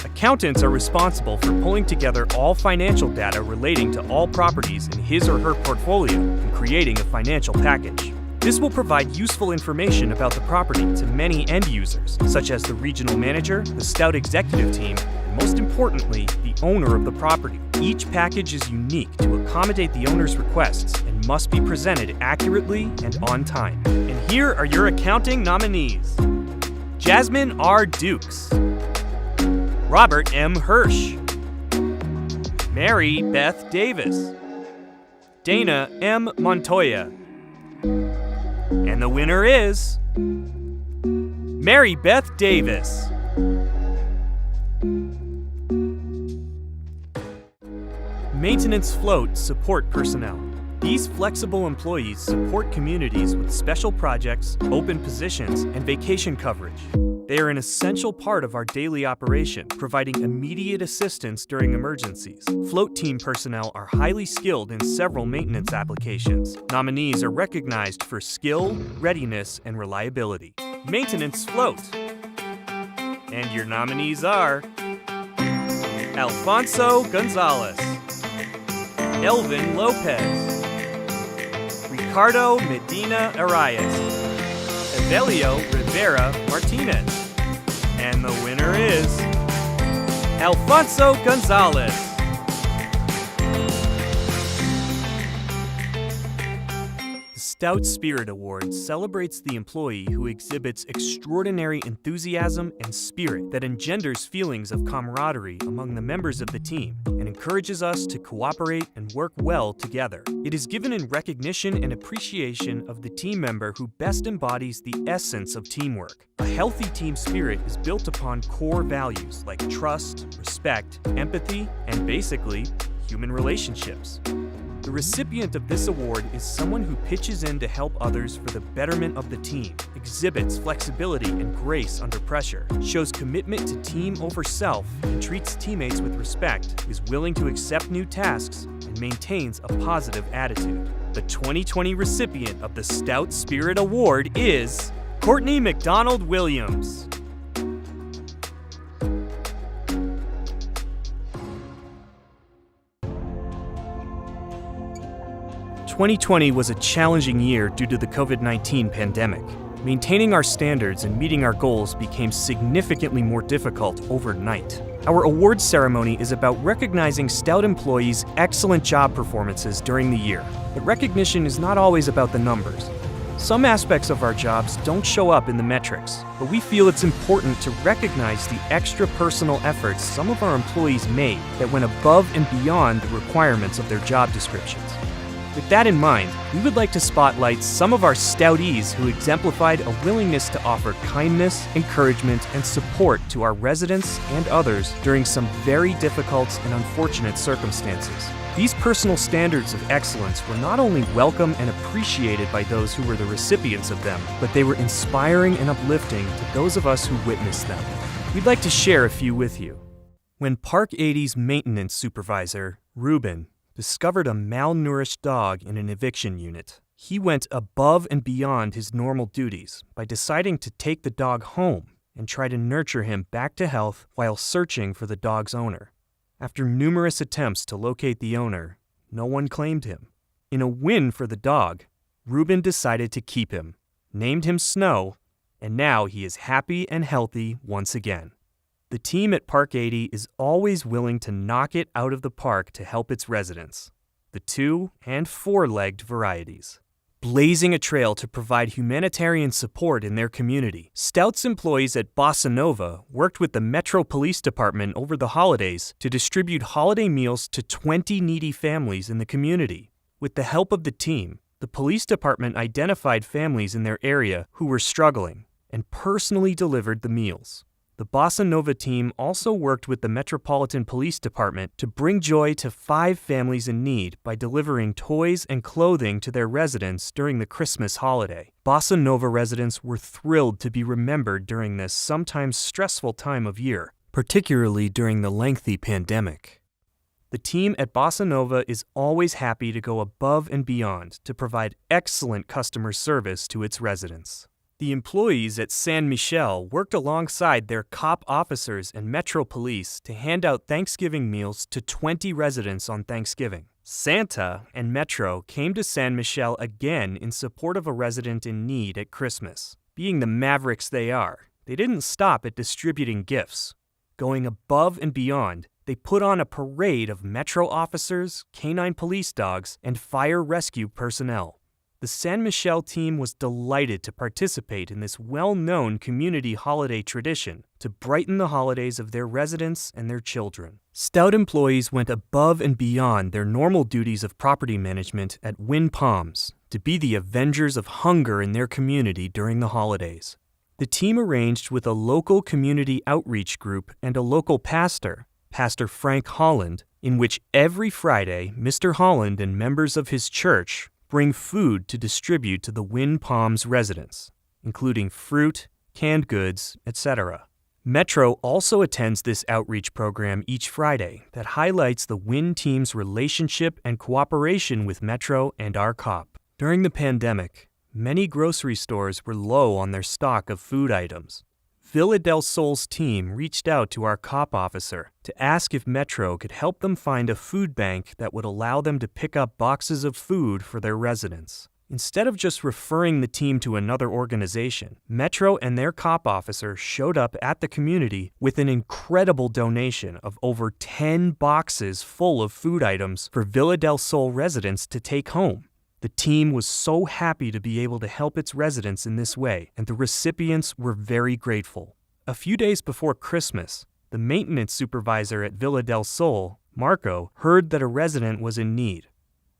Accountants are responsible for pulling together all financial data relating to all properties in his or her portfolio and creating a financial package. This will provide useful information about the property to many end users, such as the regional manager, the Stout executive team, and most importantly, the owner of the property. Each package is unique to accommodate the owner's requests and must be presented accurately and on time. And here are your accounting nominees: Jasmine R. Dukes, Robert M. Hirsch, Mary Beth Davis, Dana M. Montoya, and the winner is Mary Beth Davis. Maintenance Float Support Personnel. These flexible employees support communities with special projects, open positions, and vacation coverage. They are an essential part of our daily operation, providing immediate assistance during emergencies. Float team personnel are highly skilled in several maintenance applications. Nominees are recognized for skill, readiness, and reliability. Maintenance Float. And your nominees are Alfonso Gonzalez, Elvin Lopez, Ricardo Medina Arias, Evelio Rivera Martinez, and the winner is Alfonso Gonzalez. The Stout Spirit Award celebrates the employee who exhibits extraordinary enthusiasm and spirit that engenders feelings of camaraderie among the members of the team and encourages us to cooperate and work well together. It is given in recognition and appreciation of the team member who best embodies the essence of teamwork. A healthy team spirit is built upon core values like trust, respect, empathy, and basically, human relationships. The recipient of this award is someone who pitches in to help others for the betterment of the team, exhibits flexibility and grace under pressure, shows commitment to team over self, and treats teammates with respect, is willing to accept new tasks, and maintains a positive attitude. The 2020 recipient of the Stout Spirit Award is Courtney McDonald Williams. 2020 was a challenging year due to the COVID-19 pandemic. Maintaining our standards and meeting our goals became significantly more difficult overnight. Our awards ceremony is about recognizing Stout employees' excellent job performances during the year. But recognition is not always about the numbers. Some aspects of our jobs don't show up in the metrics, but we feel it's important to recognize the extra personal efforts some of our employees made that went above and beyond the requirements of their job descriptions. With that in mind, we would like to spotlight some of our Stoutees who exemplified a willingness to offer kindness, encouragement, and support to our residents and others during some very difficult and unfortunate circumstances. These personal standards of excellence were not only welcome and appreciated by those who were the recipients of them, but they were inspiring and uplifting to those of us who witnessed them. We'd like to share a few with you. When Park 80's maintenance supervisor, Ruben, discovered a malnourished dog in an eviction unit, he went above and beyond his normal duties by deciding to take the dog home and try to nurture him back to health while searching for the dog's owner. After numerous attempts to locate the owner, no one claimed him. In a win for the dog, Ruben decided to keep him, named him Snow, and now he is happy and healthy once again. The team at Park 80 is always willing to knock it out of the park to help its residents, the 2- and 4-legged varieties. Blazing a trail to provide humanitarian support in their community, Stout's employees at Bossa Nova worked with the Metro Police Department over the holidays to distribute holiday meals to 20 needy families in the community. With the help of the team, the police department identified families in their area who were struggling and personally delivered the meals. The Bossa Nova team also worked with the Metropolitan Police Department to bring joy to 5 families in need by delivering toys and clothing to their residents during the Christmas holiday. Bossa Nova residents were thrilled to be remembered during this sometimes stressful time of year, particularly during the lengthy pandemic. The team at Bossa Nova is always happy to go above and beyond to provide excellent customer service to its residents. The employees at San Michel worked alongside their COP officers and Metro Police to hand out Thanksgiving meals to 20 residents on Thanksgiving. Santa and Metro came to San Michel again in support of a resident in need at Christmas. Being the mavericks they are, they didn't stop at distributing gifts. Going above and beyond, they put on a parade of Metro officers, canine police dogs, and fire rescue personnel. The San Michel team was delighted to participate in this well-known community holiday tradition to brighten the holidays of their residents and their children. Stout employees went above and beyond their normal duties of property management at Win Palms to be the avengers of hunger in their community during the holidays. The team arranged with a local community outreach group and a local pastor, Pastor Frank Holland, in which every Friday Mr. Holland and members of his church bring food to distribute to the Win Palms residents, including fruit, canned goods, etc. Metro also attends this outreach program each Friday that highlights the Win team's relationship and cooperation with Metro and our COP. During the pandemic, many grocery stores were low on their stock of food items. Villa del Sol's team reached out to our COP officer to ask if Metro could help them find a food bank that would allow them to pick up boxes of food for their residents. Instead of just referring the team to another organization, Metro and their COP officer showed up at the community with an incredible donation of over 10 boxes full of food items for Villa del Sol residents to take home. The team was so happy to be able to help its residents in this way, and the recipients were very grateful. A few days before Christmas, the maintenance supervisor at Villa del Sol, Marco, heard that a resident was in need.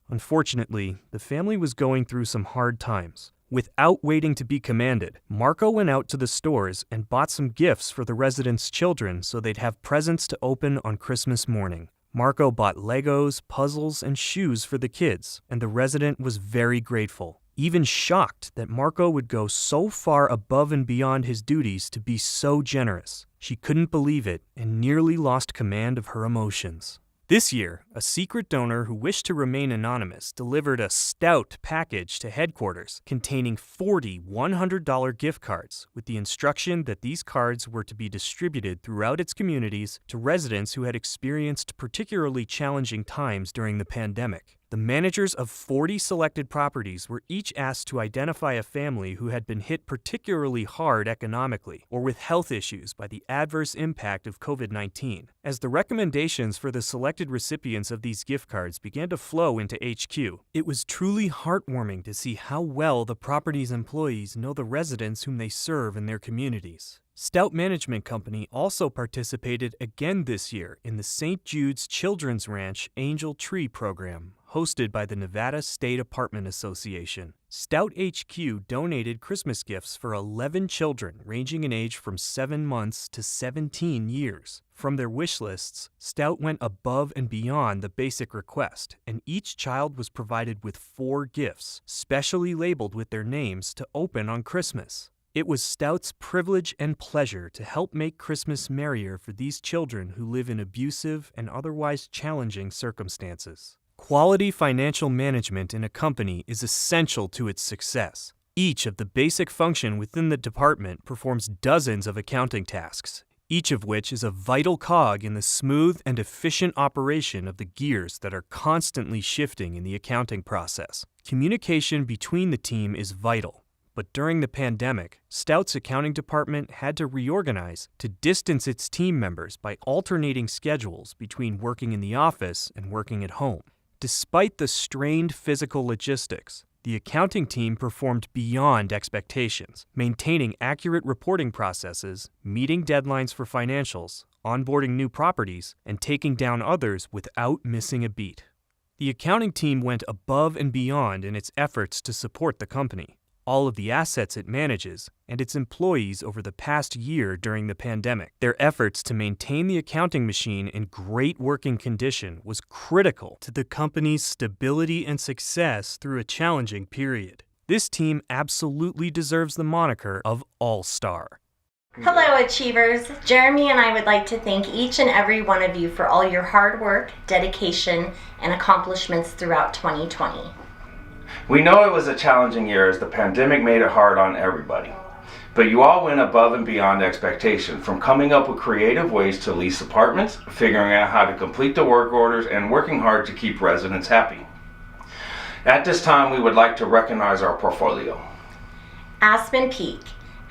Unfortunately, the family was going through some hard times. Without waiting to be commanded, Marco went out to the stores and bought some gifts for the residents' children so they'd have presents to open on Christmas morning. Marco bought Legos, puzzles, and shoes for the kids, and the resident was very grateful, even shocked that Marco would go so far above and beyond his duties to be so generous. She couldn't believe it and nearly lost command of her emotions. This year, a secret donor who wished to remain anonymous delivered a Stout package to headquarters containing 40 $100 gift cards with the instruction that these cards were to be distributed throughout its communities to residents who had experienced particularly challenging times during the pandemic. The managers of 40 selected properties were each asked to identify a family who had been hit particularly hard economically or with health issues by the adverse impact of COVID-19. As the recommendations for the selected recipients of these gift cards began to flow into HQ, it was truly heartwarming to see how well the property's employees know the residents whom they serve in their communities. Stout Management Company also participated again this year in the St. Jude's Children's Ranch Angel Tree program, hosted by the Nevada State Apartment Association. Stout HQ donated Christmas gifts for 11 children ranging in age from 7 months to 17 years. From their wish lists, Stout went above and beyond the basic request, and each child was provided with 4 gifts, specially labeled with their names, to open on Christmas. It was Stout's privilege and pleasure to help make Christmas merrier for these children who live in abusive and otherwise challenging circumstances. Quality financial management in a company is essential to its success. Each of the basic functions within the department performs dozens of accounting tasks, each of which is a vital cog in the smooth and efficient operation of the gears that are constantly shifting in the accounting process. Communication between the team is vital. But during the pandemic, Stout's accounting department had to reorganize to distance its team members by alternating schedules between working in the office and working at home. Despite the strained physical logistics, the accounting team performed beyond expectations, maintaining accurate reporting processes, meeting deadlines for financials, onboarding new properties, and taking down others without missing a beat. The accounting team went above and beyond in its efforts to support the company, all of the assets it manages, and its employees over the past year during the pandemic. Their efforts to maintain the accounting machine in great working condition was critical to the company's stability and success through a challenging period. This team absolutely deserves the moniker of All-Star. Hello, Achievers. Jeremy and I would like to thank each and every one of you for all your hard work, dedication, and accomplishments throughout 2020. We know it was a challenging year as the pandemic made it hard on everybody. But you all went above and beyond expectation, from coming up with creative ways to lease apartments, figuring out how to complete the work orders, and working hard to keep residents happy. At this time, we would like to recognize our portfolio. Aspen Peak.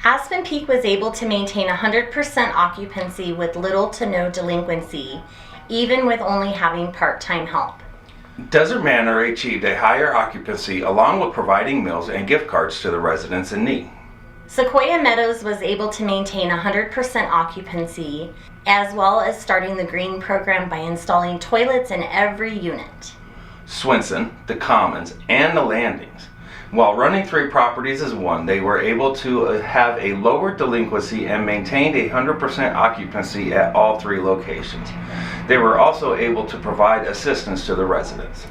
Aspen Peak was able to maintain 100% occupancy with little to no delinquency, even with only having part-time help. Desert Manor achieved a higher occupancy along with providing meals and gift cards to the residents in need. Sequoia Meadows was able to maintain 100% occupancy, as well as starting the green program by installing toilets in every unit. Swenson, the Commons, and the Landings. While running 3 properties as one, they were able to have a lower delinquency and maintained 100% occupancy at all 3 locations. They were also able to provide assistance to the residents.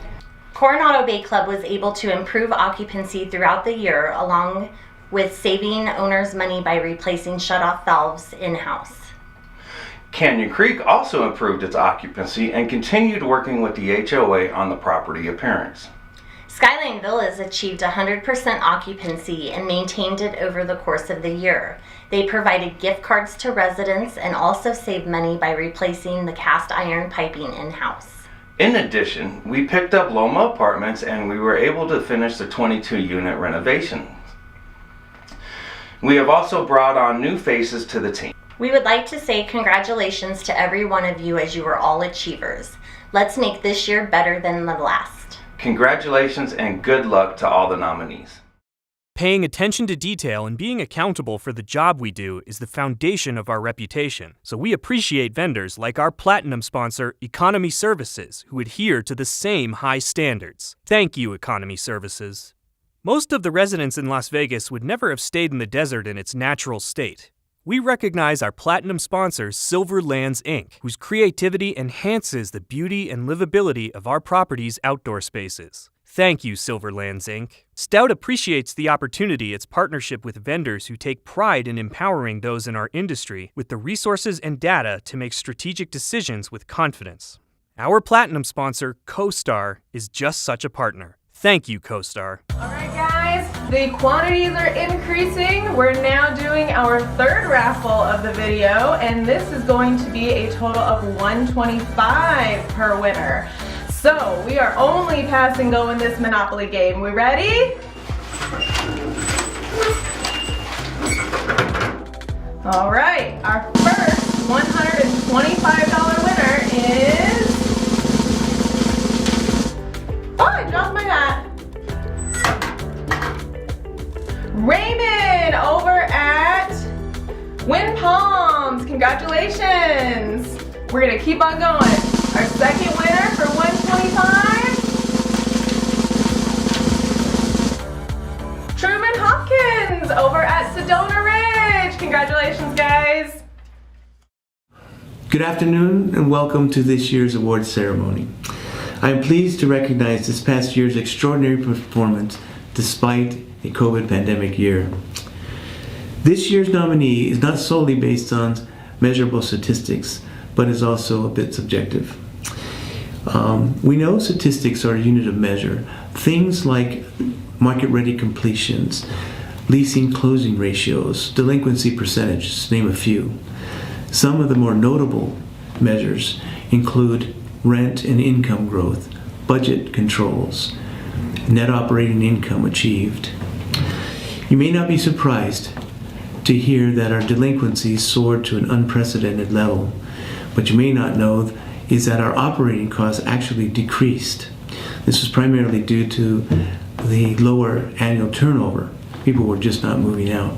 Coronado Bay Club was able to improve occupancy throughout the year, along with saving owners money by replacing shut-off valves in-house. Canyon Creek also improved its occupancy and continued working with the HOA on the property appearance. Skyline Villas achieved 100% occupancy and maintained it over the course of the year. They provided gift cards to residents and also saved money by replacing the cast iron piping in-house. In addition, we picked up Loma Apartments and we were able to finish the 22-unit renovation. We have also brought on new faces to the team. We would like to say congratulations to every one of you as you are all achievers. Let's make this year better than the last. Congratulations and good luck to all the nominees. Paying attention to detail and being accountable for the job we do is the foundation of our reputation, so we appreciate vendors like our platinum sponsor, Economy Services, who adhere to the same high standards. Thank you, Economy Services. Most of the residents in Las Vegas would never have stayed in the desert in its natural state. We recognize our platinum sponsor, Silverlands Inc., whose creativity enhances the beauty and livability of our property's outdoor spaces. Thank you, Silverlands Inc. Stout appreciates the opportunity its partnership with vendors who take pride in empowering those in our industry with the resources and data to make strategic decisions with confidence. Our platinum sponsor, CoStar, is just such a partner. Thank you, CoStar. All right, guys, the quantities are increasing. We're now doing our 3rd raffle of the video, and this is going to be a total of $125 per winner. So we are only pass and go in this Monopoly game. We ready? All right, our first $125 winner is... Oh, I dropped my hat. Raymond over at Wind Palms. Congratulations. We're gonna keep on going. Our second winner for $125 Congratulations, guys. Good afternoon and welcome to this year's awards ceremony. I am pleased to recognize this past year's extraordinary performance despite a COVID pandemic year. This year's nominee is not solely based on measurable statistics, but is also a bit subjective. We know statistics are a unit of measure. Things like market-ready completions, leasing closing ratios, delinquency percentage, to name a few. Some of the more notable measures include rent and income growth, budget controls, net operating income achieved. You may not be surprised to hear that our delinquencies soared to an unprecedented level. What you may not know is that our operating costs actually decreased. This was primarily due to the lower annual turnover. People were just not moving out.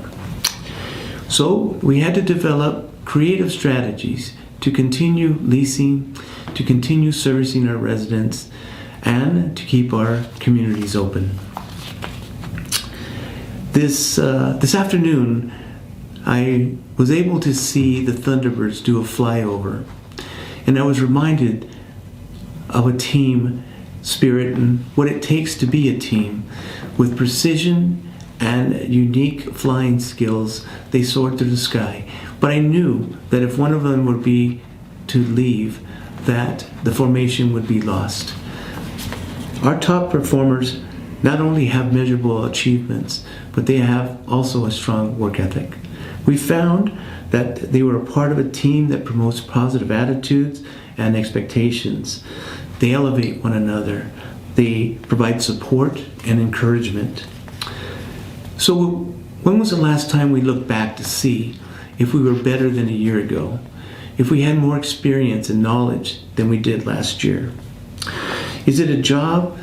So we had to develop creative strategies to continue leasing, to continue servicing our residents, and to keep our communities open. This afternoon, I was able to see the Thunderbirds do a flyover, and I was reminded of a team spirit and what it takes to be a team. With precision and unique flying skills, they soared through the sky. But I knew that if one of them would be to leave, that the formation would be lost. Our top performers not only have measurable achievements, but they have also a strong work ethic. We found that they were a part of a team that promotes positive attitudes and expectations. They elevate one another. They provide support and encouragement. So when was the last time we looked back to see if we were better than a year ago? If we had more experience and knowledge than we did last year? Is it a job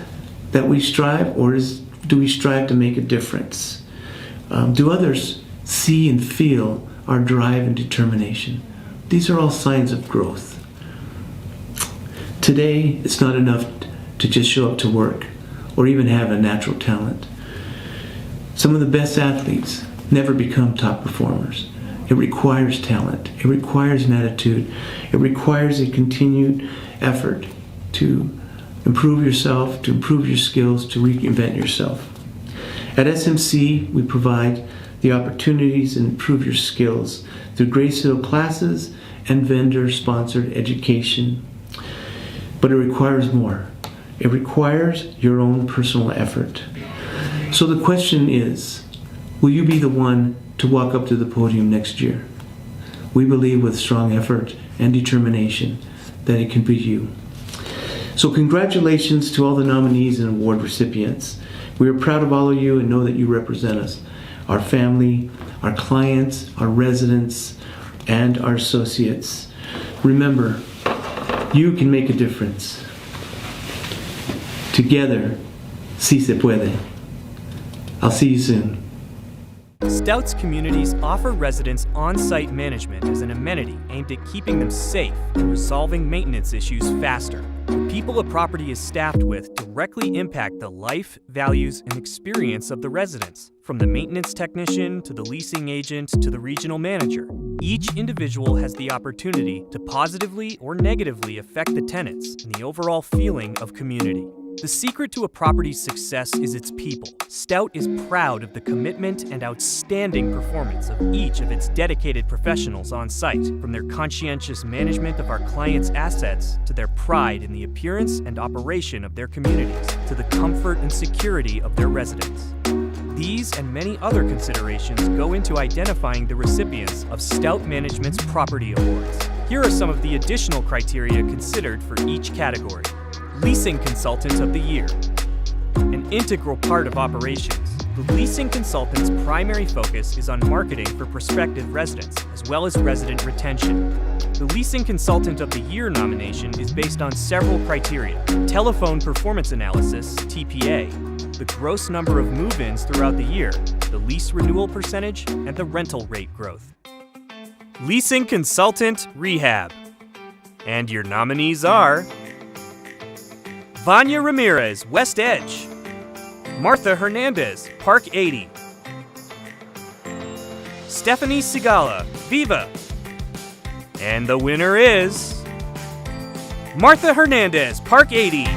that we strive, or do we strive to make a difference? Do others see and feel our drive and determination? These are all signs of growth. Today, it's not enough to just show up to work or even have a natural talent. Some of the best athletes never become top performers. It requires talent. It requires an attitude. It requires a continued effort to improve yourself, to improve your skills, to reinvent yourself. At SMC, we provide the opportunities to improve your skills through Grace Hill classes and vendor-sponsored education. But it requires more. It requires your own personal effort. So the question is, will you be the one to walk up to the podium next year? We believe with strong effort and determination that it can be you. So congratulations to all the nominees and award recipients. We are proud of all of you and know that you represent us, our family, our clients, our residents, and our associates. Remember, you can make a difference. Together, sí se puede. I'll see you soon. Stout's communities offer residents on-site management as an amenity aimed at keeping them safe and resolving maintenance issues faster. The people a property is staffed with directly impact the life, values, and experience of the residents. From the maintenance technician to the leasing agent to the regional manager, each individual has the opportunity to positively or negatively affect the tenants and the overall feeling of community. The secret to a property's success is its people. Stout is proud of the commitment and outstanding performance of each of its dedicated professionals on site, from their conscientious management of our clients' assets to their pride in the appearance and operation of their communities, to the comfort and security of their residents. These and many other considerations go into identifying the recipients of Stout Management's Property Awards. Here are some of the additional criteria considered for each category. Leasing Consultant of the Year. An integral part of operations, the leasing consultant's primary focus is on marketing for prospective residents, as well as resident retention. The Leasing Consultant of the Year nomination is based on several criteria: telephone performance analysis, TPA, the gross number of move-ins throughout the year, the lease renewal percentage, and the rental rate growth. Leasing Consultant Rehab. And your nominees are Vanya Ramirez, West Edge. Martha Hernandez, Park 80. Stephanie Sigala, Viva. And the winner is Martha Hernandez, Park 80.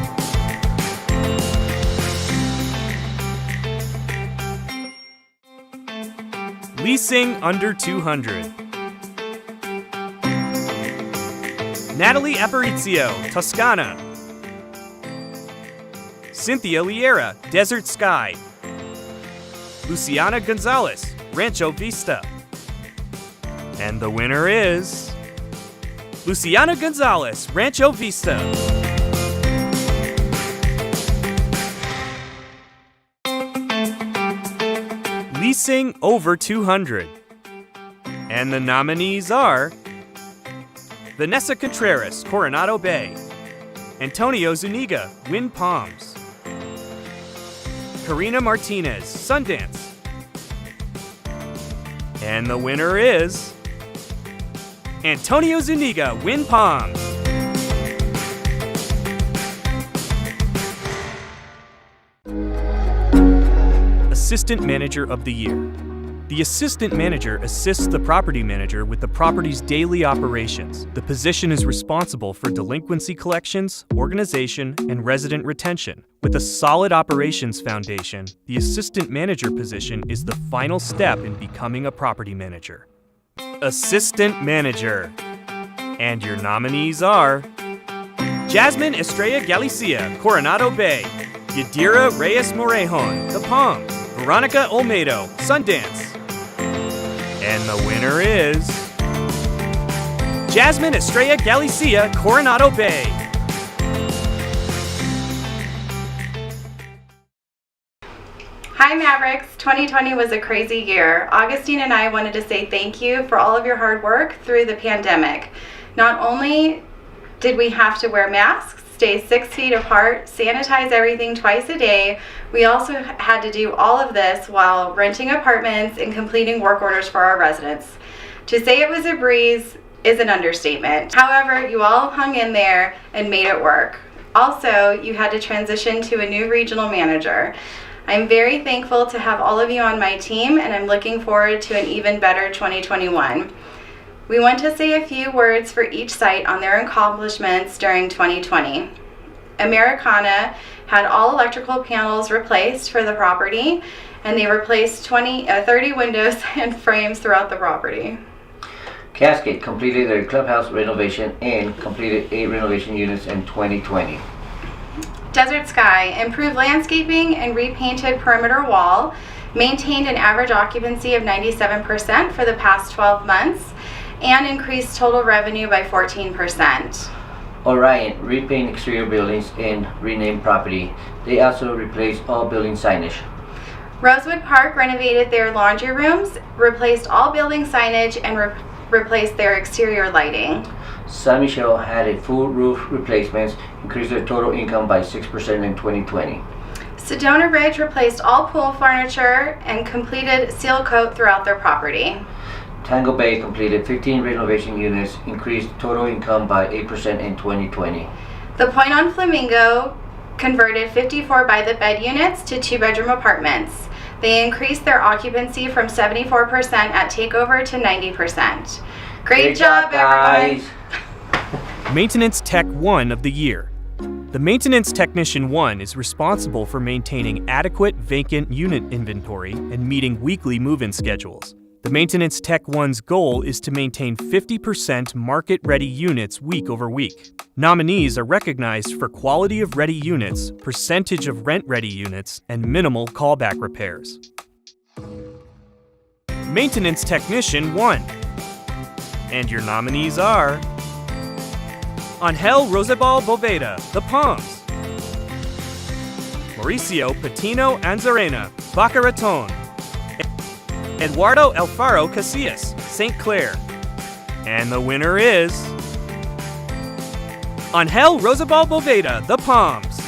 Leasing under 200. Natalie Aparicio, Toscana. Cynthia Liera, Desert Sky. Luciana Gonzalez, Rancho Vista. And the winner is Luciana Gonzalez, Rancho Vista. Leasing over 200. And the nominees are Vanessa Contreras, Coronado Bay. Antonio Zuniga, Wind Palms. Karina Martinez, Sundance. And the winner is Antonio Zuniga, Wind Palms. Assistant Manager of the Year. The assistant manager assists the property manager with the property's daily operations. The position is responsible for delinquency collections, organization, and resident retention. With a solid operations foundation, the assistant manager position is the final step in becoming a property manager. Assistant Manager. And your nominees are Jasmine Estrella Galicia, Coronado Bay. Yadira Reyes Morejon, The Palms. Veronica Olmedo, Sundance. And the winner is Jasmine Estrella Galicia, Coronado Bay. Hi Mavericks, 2020 was a crazy year. Augustine and I wanted to say thank you for all of your hard work through the pandemic. Not only did we have to wear masks, stay 6 feet apart, sanitize everything twice a day, we also had to do all of this while renting apartments and completing work orders for our residents. To say it was a breeze is an understatement. However, you all hung in there and made it work. Also, you had to transition to a new regional manager. I'm very thankful to have all of you on my team, and I'm looking forward to an even better 2021. We want to say a few words for each site on their accomplishments during 2020. Americana had all electrical panels replaced for the property, and they replaced 30 windows and frames throughout the property. Cascade completed their clubhouse renovation and completed 8 renovation units in 2020. Desert Sky improved landscaping and repainted perimeter wall, maintained an average occupancy of 97% for the past 12 months, and increased total revenue by 14%. Orion repainted exterior buildings and renamed property. They also replaced all building signage. Rosewood Park renovated their laundry rooms, replaced all building signage, and replaced their exterior lighting. San Michelle had a full roof replacements, increased their total income by 6% in 2020. Sedona Ridge replaced all pool furniture and completed seal coat throughout their property. Tango Bay completed 15 renovation units, increased total income by 8% in 2020. The Point on Flamingo converted 54 by-the-bed units to 2-bedroom apartments. They increased their occupancy from 74% at takeover to 90%. Great job, guys! Maintenance Tech 1 of the Year. The Maintenance Technician 1 is responsible for maintaining adequate vacant unit inventory and meeting weekly move-in schedules. The Maintenance Tech 1's goal is to maintain 50% market-ready units week over week. Nominees are recognized for quality of ready units, percentage of rent-ready units, and minimal callback repairs. Maintenance Technician 1. And your nominees are Angel Rosabal Boveda, The Palms. Mauricio Patino Anzarena, Boca Raton. Eduardo Alfaro Casillas, St. Clair. And the winner is Angel Rosabal Boveda, The Palms.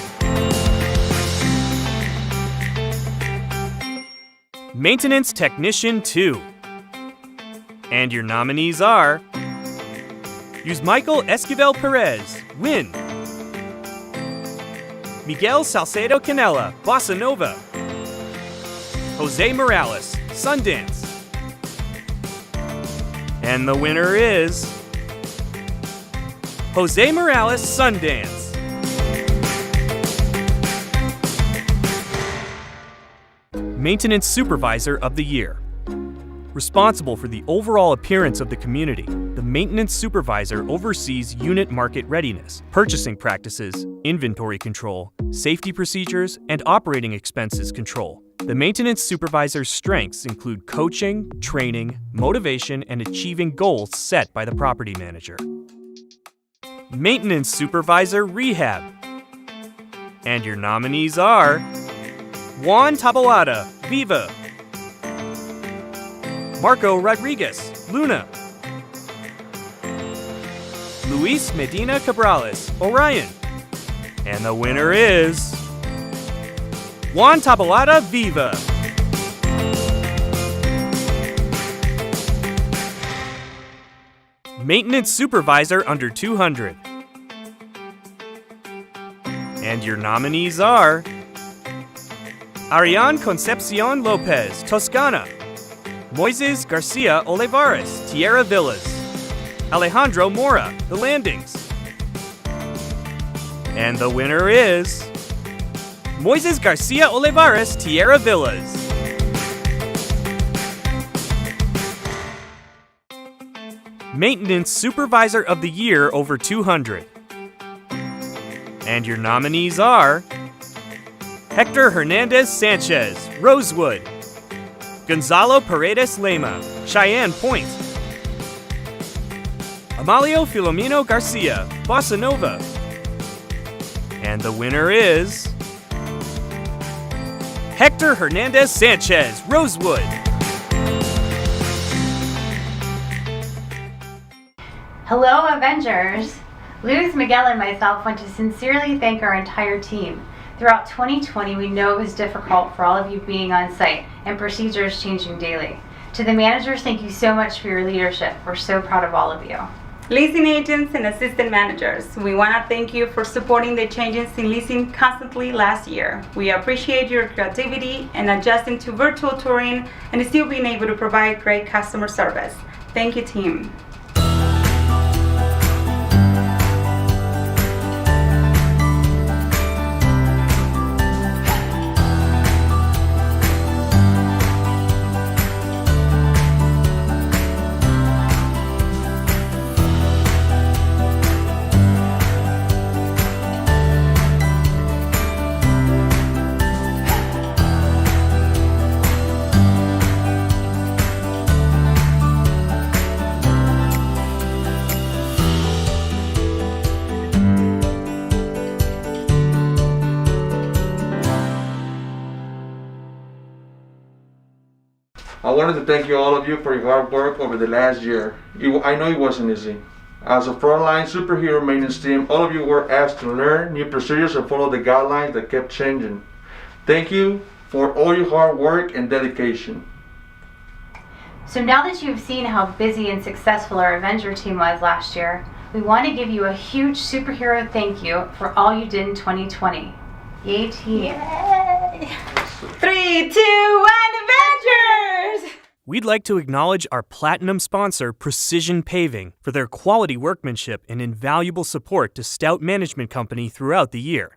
Maintenance Technician 2. And your nominees are Michael Esquivel Perez, Win. Miguel Salcedo Canela, Bossa Nova. Jose Morales, Sundance. And the winner is Jose Morales Sundance. Maintenance Supervisor of the Year. Responsible for the overall appearance of the community, the maintenance supervisor oversees unit market readiness, purchasing practices, inventory control, safety procedures, and operating expenses control. The maintenance supervisor's strengths include coaching, training, motivation, and achieving goals set by the property manager. Maintenance Supervisor Rehab. And your nominees are Juan Taboada, Viva. Marco Rodriguez, Luna. Luis Medina Cabrales, Orion. And the winner is Juan Taboada, Viva. Maintenance Supervisor under 200. And your nominees are Ariane Concepcion Lopez, Toscana. Moises Garcia Olivares, Tierra Villas. Alejandro Mora, The Landings. And the winner is Moises Garcia Olivares, Tierra Villas. Maintenance Supervisor of the Year over 200. And your nominees are Hector Hernandez Sanchez, Rosewood. Gonzalo Paredes Lema, Cheyenne Point. Amalio Filomeno Garcia, Bossa Nova. And the winner is Hector Hernandez Sanchez, Rosewood. Hello, Avengers! Luz, Miguel, and myself want to sincerely thank our entire team. Throughout 2020, we know it was difficult for all of you being on site and procedures changing daily. To the managers, thank you so much for your leadership. We're so proud of all of you. Leasing agents and assistant managers, we want to thank you for supporting the changes in leasing constantly last year. We appreciate your creativity and adjusting to virtual touring and still being able to provide great customer service. Thank you, team. I wanted to thank you, all of you, for your hard work over the last year. I know it wasn't easy. As a frontline superhero maintenance team, all of you were asked to learn new procedures and follow the guidelines that kept changing. Thank you for all your hard work and dedication. So now that you've seen how busy and successful our Avenger team was last year, we want to give you a huge superhero thank you for all you did in 2020. Yay, team! Yay. 3, 2, 1, Avengers! We'd like to acknowledge our platinum sponsor, Precision Paving, for their quality workmanship and invaluable support to Stout Management Company throughout the year.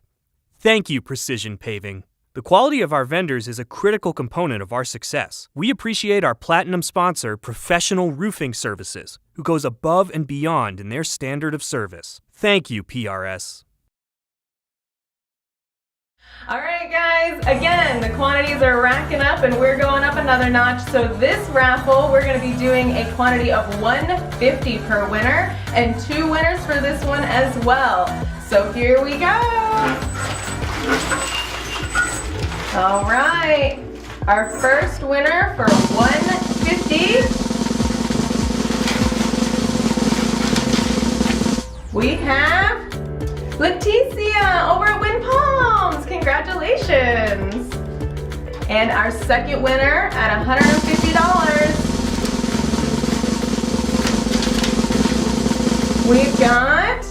Thank you, Precision Paving. The quality of our vendors is a critical component of our success. We appreciate our platinum sponsor, Professional Roofing Services, who goes above and beyond in their standard of service. Thank you, PRS. All right, guys, again, the quantities are racking up and we're going up another notch. So this raffle, we're going to be doing a quantity of 150 per winner and 2 winners for this one as well. So here we go. All right, our first winner for 150, we have Leticia over at Wind Palms. Congratulations. And our second winner at $150, we've got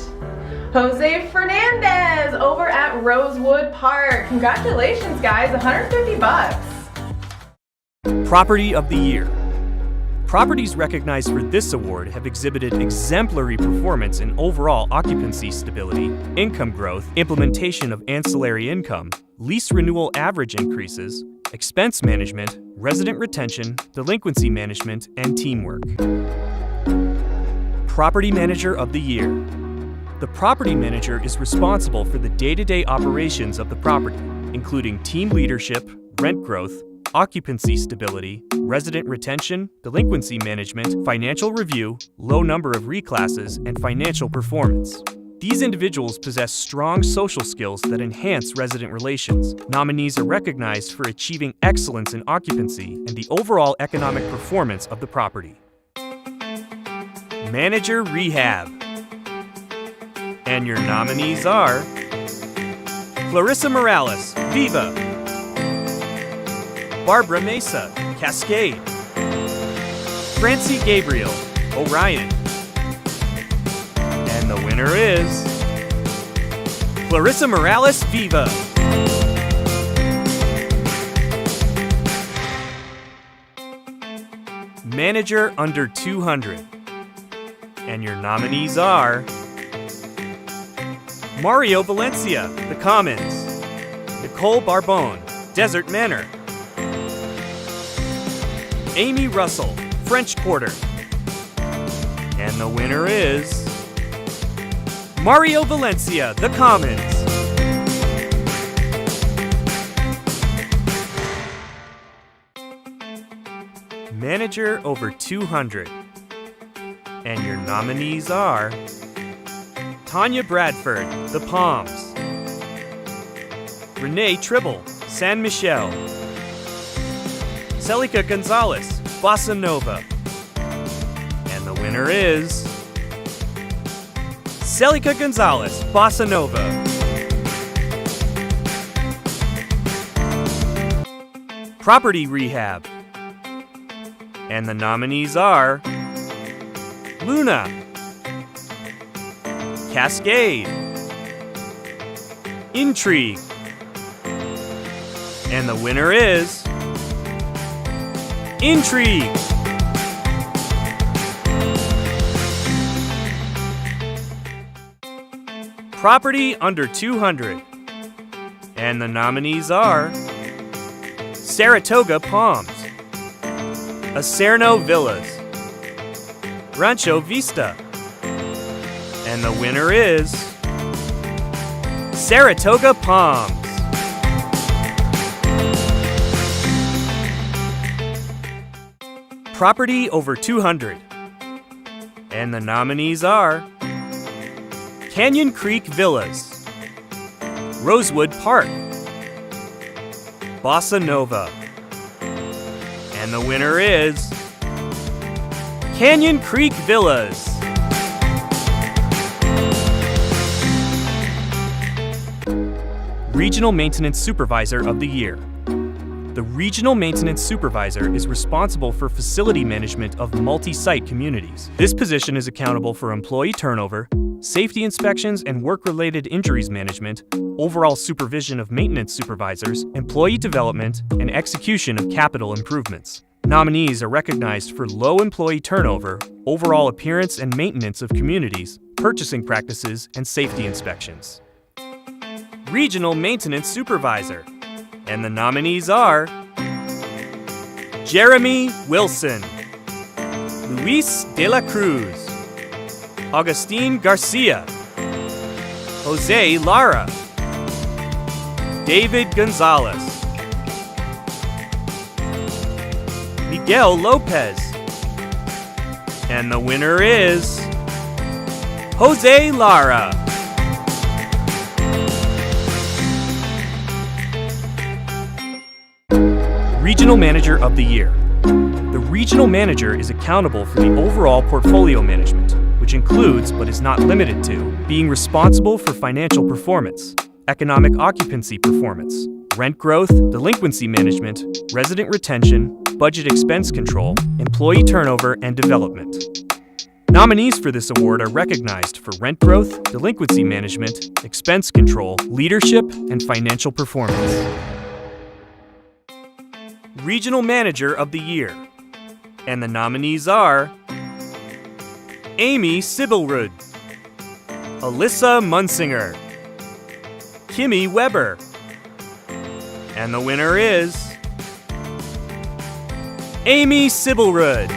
Jose Fernandez over at Rosewood Park. Congratulations, guys, $150. Property of the Year. Properties recognized for this award have exhibited exemplary performance in overall occupancy stability, income growth, implementation of ancillary income, lease renewal average increases, expense management, resident retention, delinquency management, and teamwork. Property Manager of the Year. The property manager is responsible for the day-to-day operations of the property, including team leadership, rent growth, occupancy stability, resident retention, delinquency management, financial review, low number of reclasses, and financial performance. These individuals possess strong social skills that enhance resident relations. Nominees are recognized for achieving excellence in occupancy and the overall economic performance of the property. Manager Rehab. And your nominees are Clarissa Morales, Viva; Barbara Mesa, Cascade; Francie Gabriel, Orion. And the winner is Clarissa Morales, Viva. Manager Under 200. And your nominees are Mario Valencia, The Commons; Nicole Barbone, Desert Manor; Amy Russell, French Quarter. And the winner is Mario Valencia, The Commons. Manager Over 200. And your nominees are Tanya Bradford, The Palms; Renee Tribble, San Michel; Celica Gonzalez, Bossa Nova. And the winner is Celica Gonzalez, Bossa Nova. Property Rehab. And the nominees are Luna, Cascade, Intrigue. And the winner is Intrigue. Property Under 200. And the nominees are Saratoga Palms, Acerno Villas, Rancho Vista. And the winner is Saratoga Palms. Property Over 200. And the nominees are Canyon Creek Villas, Rosewood Park, Bossa Nova. And the winner is Canyon Creek Villas. Regional Maintenance Supervisor of the Year. The Regional Maintenance Supervisor is responsible for facility management of multi-site communities. This position is accountable for employee turnover, safety inspections and work-related injuries management, overall supervision of maintenance supervisors, employee development, and execution of capital improvements. Nominees are recognized for low employee turnover, overall appearance and maintenance of communities, purchasing practices, and safety inspections. Regional Maintenance Supervisor. And the nominees are Jeremy Wilson, Luis de la Cruz, Augustine Garcia, Jose Lara, David Gonzalez, Miguel Lopez. And the winner is Jose Lara. Regional Manager of the Year. The Regional Manager is accountable for the overall portfolio management, which includes, but is not limited to, being responsible for financial performance, economic occupancy performance, rent growth, delinquency management, resident retention, budget expense control, employee turnover, and development. Nominees for this award are recognized for rent growth, delinquency management, expense control, leadership, and financial performance. Regional Manager of the Year. And the nominees are Amy Sibelrud, Alyssa Munsinger, Kimmy Weber, and the winner is Amy Sibelrud.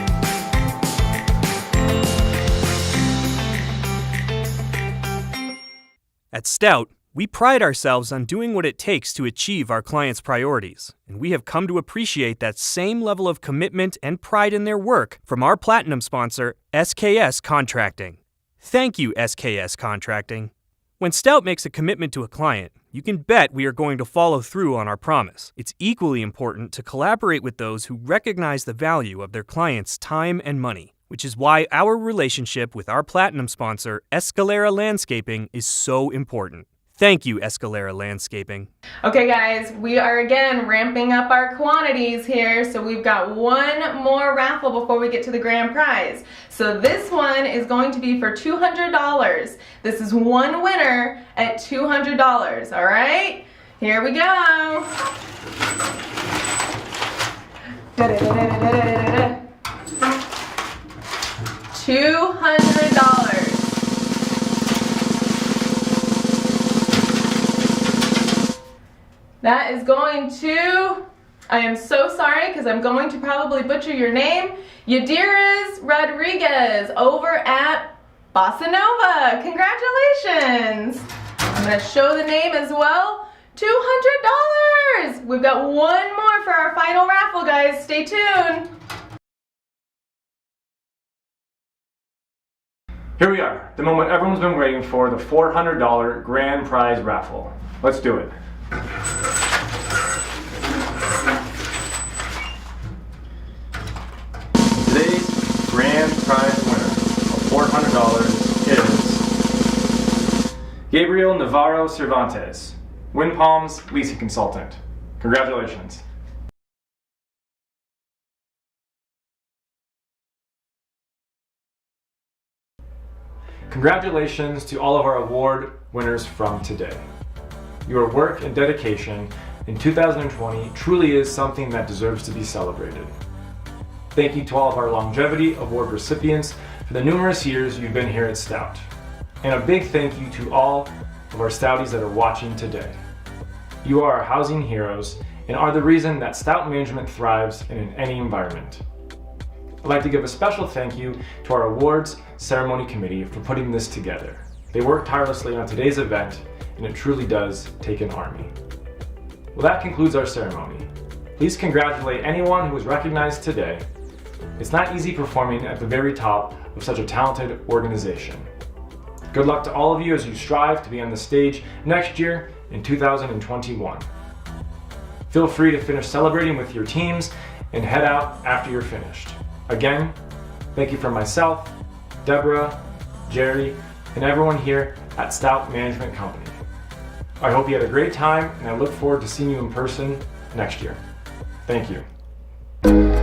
At Stout, we pride ourselves on doing what it takes to achieve our clients' priorities, and we have come to appreciate that same level of commitment and pride in their work from our platinum sponsor, SKS Contracting. Thank you, SKS Contracting. When Stout makes a commitment to a client, you can bet we are going to follow through on our promise. It's equally important to collaborate with those who recognize the value of their clients' time and money, which is why our relationship with our platinum sponsor, Escalera Landscaping, is so important. Thank you, Escalera Landscaping. Okay guys, we are again ramping up our quantities here, so we've got one more raffle before we get to the grand prize. So this one is going to be for $200. This is one winner at $200, all right? Here we go. $200. That is going to, I am so sorry because I'm going to probably butcher your name, Yadiris Rodriguez over at Bossa Nova. Congratulations. I'm going to show the name as well. $200. We've got one more for our final raffle, guys. Stay tuned. Here we are, the moment everyone's been waiting for, the $400 grand prize raffle. Let's do it. Today's grand prize winner of $400 is Gabriel Navarro Cervantes, Wind Palms leasing consultant. Congratulations. Congratulations to all of our award winners from today. Your work and dedication in 2020 truly is something that deserves to be celebrated. Thank you to all of our longevity award recipients for the numerous years you've been here at Stout. And a big thank you to all of our Stouties that are watching today. You are our housing heroes and are the reason that Stout management thrives in any environment. I'd like to give a special thank you to our awards ceremony committee for putting this together. They worked tirelessly on today's event, and it truly does take an army. Well, that concludes our ceremony. Please congratulate anyone who was recognized today. It's not easy performing at the very top of such a talented organization. Good luck to all of you as you strive to be on the stage next year in 2021. Feel free to finish celebrating with your teams and head out after you're finished. Again, thank you from myself, Deborah, Jerry, and everyone here at Stout Management Company. I hope you had a great time, and I look forward to seeing you in person next year. Thank you.